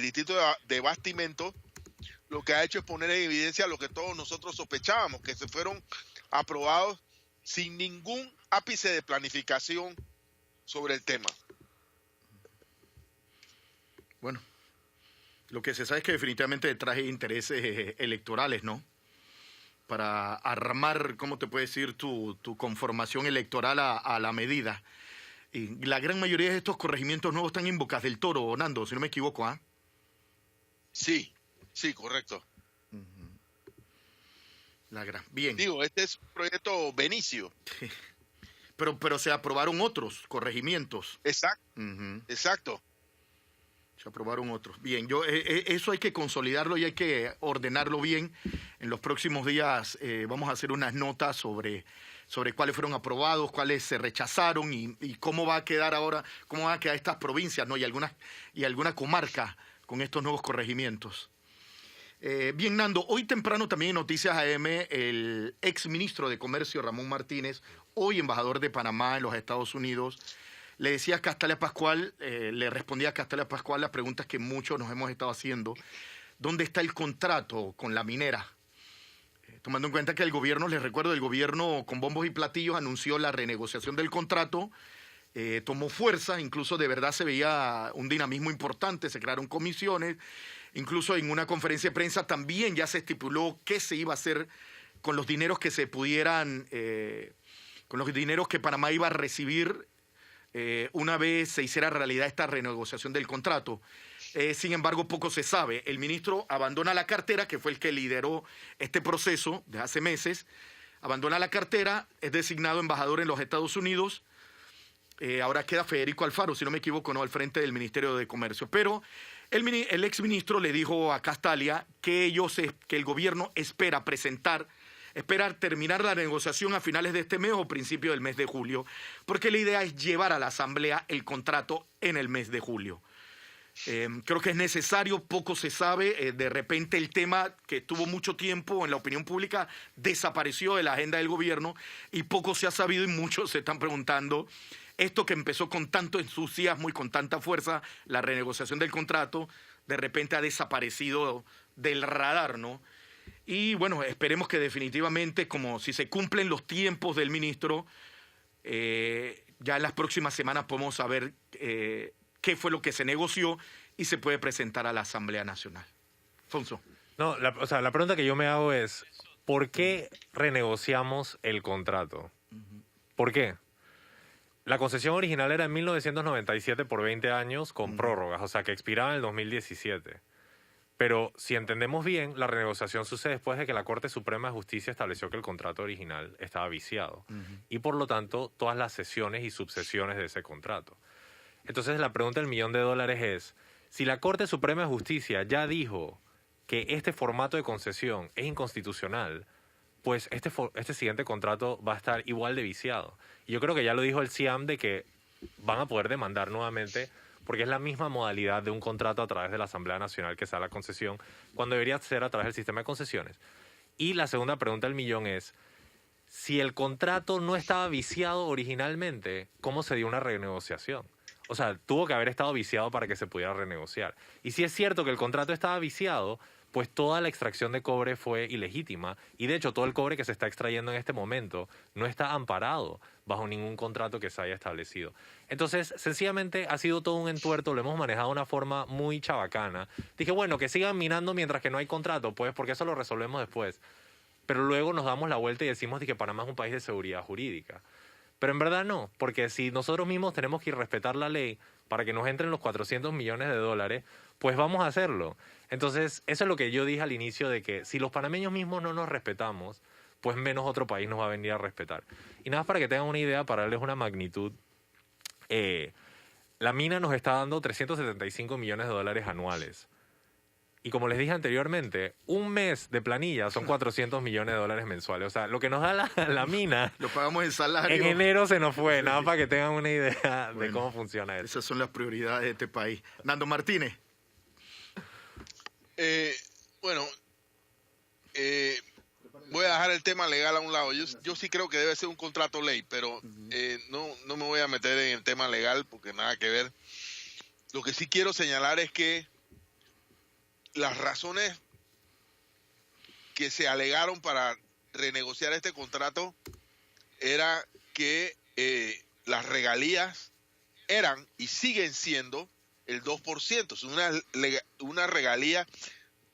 distrito de Bastimento, lo que ha hecho es poner en evidencia lo que todos nosotros sospechábamos, que se fueron aprobados sin ningún ápice de planificación sobre el tema. Bueno, lo que se sabe es que definitivamente detrás hay intereses electorales, ¿no? Para armar, ¿cómo te puedo decir?, tu conformación electoral a la medida. Y la gran mayoría de estos corregimientos nuevos están en Bocas del Toro, Nando, si no me equivoco, ¿ah? Sí, correcto. Bien. Digo, este es un proyecto Benicio. Pero se aprobaron otros corregimientos. Exacto. Se aprobaron otros. Bien, eso hay que consolidarlo y hay que ordenarlo bien. En los próximos días vamos a hacer unas notas sobre cuáles fueron aprobados, cuáles se rechazaron y cómo va a quedar ahora, cómo van a quedar estas provincias, ¿no? Y alguna comarca con estos nuevos corregimientos. Bien, Nando, hoy temprano también en Noticias AM, el exministro de Comercio, Ramón Martínez, hoy embajador de Panamá en los Estados Unidos, le decía a Castalia Pascual, le respondía a Castalia Pascual las preguntas que muchos nos hemos estado haciendo. ¿Dónde está el contrato con la minera? Tomando en cuenta que el gobierno, les recuerdo, el gobierno con bombos y platillos anunció la renegociación del contrato, tomó fuerza, incluso de verdad se veía un dinamismo importante, se crearon comisiones, incluso en una conferencia de prensa también ya se estipuló qué se iba a hacer con los dineros que se pudieran, con los dineros que Panamá iba a recibir una vez se hiciera realidad esta renegociación del contrato. Sin embargo, poco se sabe. El ministro abandona la cartera, que fue el que lideró este proceso de hace meses, abandona la cartera, es designado embajador en los Estados Unidos. Ahora queda Federico Alfaro, si no me equivoco, ¿no?, al frente del Ministerio de Comercio. Pero El exministro le dijo a Castalia que el gobierno espera terminar la negociación a finales de este mes o principio del mes de julio, porque la idea es llevar a la Asamblea el contrato en el mes de julio. Creo que es necesario, poco se sabe, de repente el tema que tuvo mucho tiempo en la opinión pública desapareció de la agenda del gobierno y poco se ha sabido y muchos se están preguntando, esto que empezó con tanto entusiasmo y con tanta fuerza, la renegociación del contrato, de repente ha desaparecido del radar, ¿no? Y bueno, esperemos que definitivamente, como si se cumplen los tiempos del ministro, ya en las próximas semanas podemos saber qué fue lo que se negoció y se puede presentar a la Asamblea Nacional. Fonso. No, la pregunta que yo me hago es, ¿por qué renegociamos el contrato? ¿Por qué? La concesión original era en 1997 por 20 años con prórrogas, o sea, que expiraba en el 2017. Pero si entendemos bien, la renegociación sucede después de que la Corte Suprema de Justicia estableció que el contrato original estaba viciado. Y por lo tanto, todas las sesiones y subsesiones de ese contrato. Entonces, la pregunta del $1.000.000 es, si la Corte Suprema de Justicia ya dijo que este formato de concesión es inconstitucional, pues este siguiente contrato va a estar igual de viciado. Y yo creo que ya lo dijo el CIAM de que van a poder demandar nuevamente porque es la misma modalidad de un contrato a través de la Asamblea Nacional que sea la concesión, cuando debería ser a través del sistema de concesiones. Y la segunda pregunta del millón es, si el contrato no estaba viciado originalmente, ¿cómo se dio una renegociación? O sea, tuvo que haber estado viciado para que se pudiera renegociar. Y si es cierto que el contrato estaba viciado, pues toda la extracción de cobre fue ilegítima. Y de hecho, todo el cobre que se está extrayendo en este momento no está amparado bajo ningún contrato que se haya establecido. Entonces, sencillamente ha sido todo un entuerto, lo hemos manejado de una forma muy chabacana. Dije, bueno, que sigan minando mientras que no hay contrato, pues, porque eso lo resolvemos después. Pero luego nos damos la vuelta y decimos que Panamá es un país de seguridad jurídica. Pero en verdad no, porque si nosotros mismos tenemos que respetar la ley para que nos entren los $400 millones, pues vamos a hacerlo. Entonces, eso es lo que yo dije al inicio de que si los panameños mismos no nos respetamos, pues menos otro país nos va a venir a respetar. Y nada más para que tengan una idea, para darles una magnitud, la mina nos está dando $375 millones anuales. Y como les dije anteriormente, un mes de planilla son $400 millones mensuales. O sea, lo que nos da la mina... Lo pagamos en salario. En enero se nos fue, nada para que tengan una idea de cómo funciona eso. Esas son las prioridades de este país. Nando Martínez. Voy a dejar el tema legal a un lado. Yo sí creo que debe ser un contrato ley, pero no me voy a meter en el tema legal porque nada que ver. Lo que sí quiero señalar es que las razones que se alegaron para renegociar este contrato era que las regalías eran y siguen siendo el 2%. Es una regalía,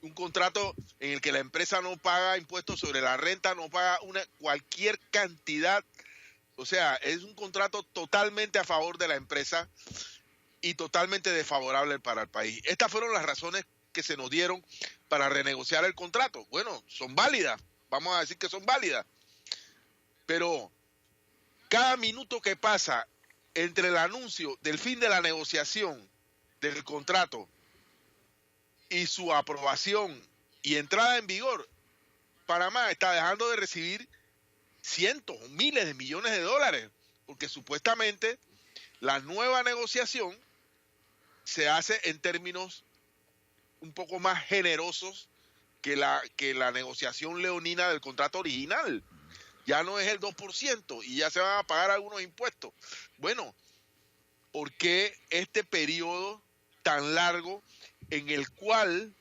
un contrato en el que la empresa no paga impuestos sobre la renta, no paga cualquier cantidad. O sea, es un contrato totalmente a favor de la empresa y totalmente desfavorable para el país. Estas fueron las razones que se nos dieron para renegociar el contrato. Bueno, son válidas, vamos a decir que son válidas, pero cada minuto que pasa entre el anuncio del fin de la negociación del contrato y su aprobación y entrada en vigor, Panamá está dejando de recibir cientos o miles de millones de dólares, porque supuestamente la nueva negociación se hace en términos un poco más generosos que la negociación leonina del contrato original. Ya no es el 2% y ya se van a pagar algunos impuestos. Bueno, ¿por qué este periodo tan largo en el cual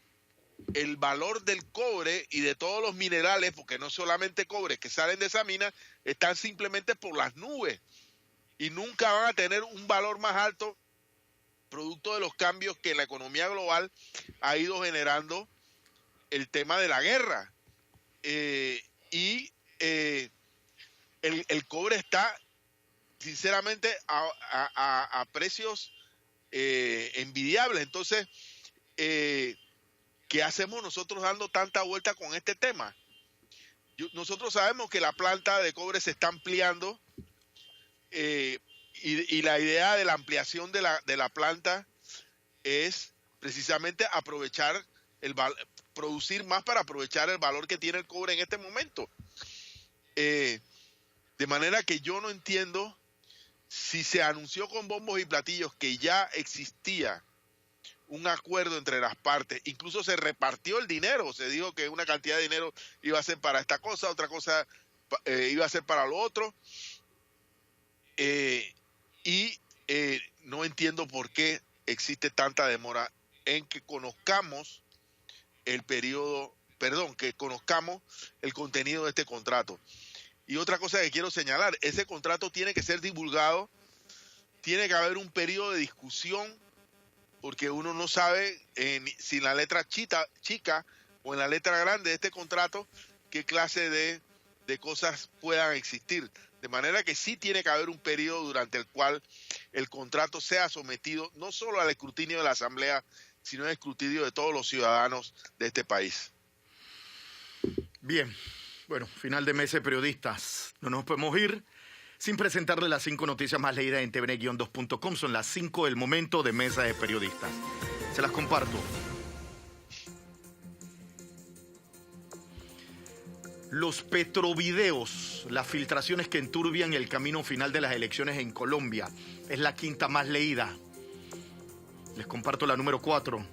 el valor del cobre y de todos los minerales, porque no solamente cobre que salen de esa mina, están simplemente por las nubes y nunca van a tener un valor más alto producto de los cambios que en la economía global ha ido generando el tema de la guerra? El cobre está sinceramente a precios envidiables. Entonces, ¿qué hacemos nosotros dando tanta vuelta con este tema? Nosotros sabemos que la planta de cobre se está ampliando y la idea de la ampliación de la planta es precisamente producir más para aprovechar el valor que tiene el cobre en este momento. De manera que yo no entiendo si se anunció con bombos y platillos que ya existía un acuerdo entre las partes, incluso se repartió el dinero, se dijo que una cantidad de dinero iba a ser para esta cosa, otra cosa iba a ser para lo otro, no entiendo por qué existe tanta demora en que conozcamos que conozcamos el contenido de este contrato. Y otra cosa que quiero señalar, ese contrato tiene que ser divulgado, tiene que haber un periodo de discusión, porque uno no sabe si en la letra chica o en la letra grande de este contrato qué clase de cosas puedan existir. De manera que sí tiene que haber un periodo durante el cual el contrato sea sometido no solo al escrutinio de la Asamblea, sino al escrutinio de todos los ciudadanos de este país. Bien, bueno, final de mes de periodistas. No nos podemos ir sin presentarle las 5 noticias más leídas en tvn-2.com. Son las 5 del momento de Mesa de Periodistas. Se las comparto. Los petrovideos, las filtraciones que enturbian el camino final de las elecciones en Colombia. Es la 5ª más leída. Les comparto la número 4.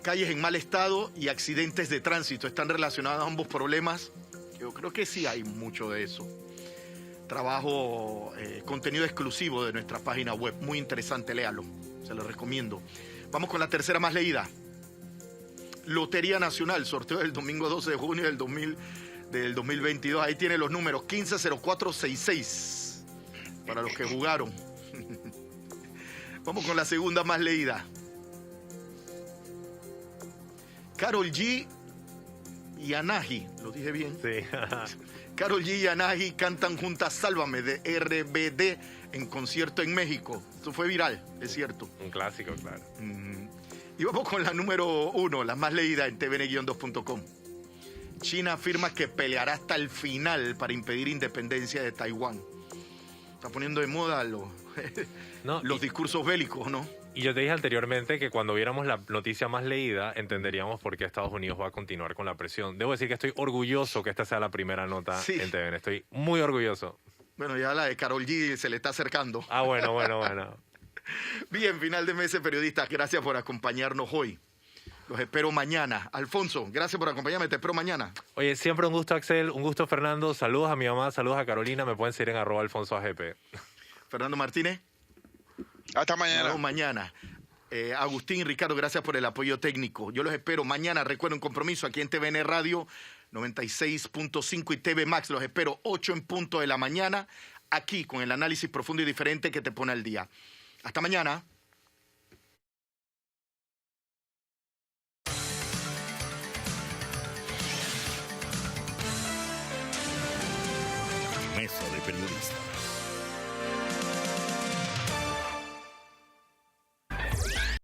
Calles en mal estado y accidentes de tránsito. ¿Están relacionados a ambos problemas? Yo creo que sí hay mucho de eso. Trabajo, contenido exclusivo de nuestra página web. Muy interesante, léalo. Se lo recomiendo. Vamos con la 3ª más leída. Lotería Nacional, sorteo del domingo 12 de junio del 2022. Ahí tiene los números 150466 para los que jugaron. Vamos con la 2ª más leída. Karol G y Anahi, ¿lo dije bien? Sí. Karol G y Anahi cantan juntas Sálvame de RBD en concierto en México. Esto fue viral, es cierto. Un clásico, claro. Y vamos con la número 1, la más leída en tvn-2.com. China afirma que peleará hasta el final para impedir independencia de Taiwán. Está poniendo de moda los discursos bélicos, ¿no? Y yo te dije anteriormente que cuando viéramos la noticia más leída, entenderíamos por qué Estados Unidos va a continuar con la presión. Debo decir que estoy orgulloso que esta sea la primera nota en TVN. Estoy muy orgulloso. Bueno, ya la de Karol G se le está acercando. Ah, bueno. Bien, final de mes de periodistas. Gracias por acompañarnos hoy. Los espero mañana. Alfonso, gracias por acompañarme. Te espero mañana. Oye, siempre un gusto, Axel. Un gusto, Fernando. Saludos a mi mamá, saludos a Carolina. Me pueden seguir en @AlfonsoAGP. Fernando Martínez. Hasta mañana. Mañana. Agustín y Ricardo, gracias por el apoyo técnico. Yo los espero mañana. Recuerden, un compromiso aquí en TVN Radio 96.5 y TV Max. Los espero 8 en punto de la mañana, aquí con el análisis profundo y diferente que te pone al día. Hasta mañana. Mesa de Periodistas.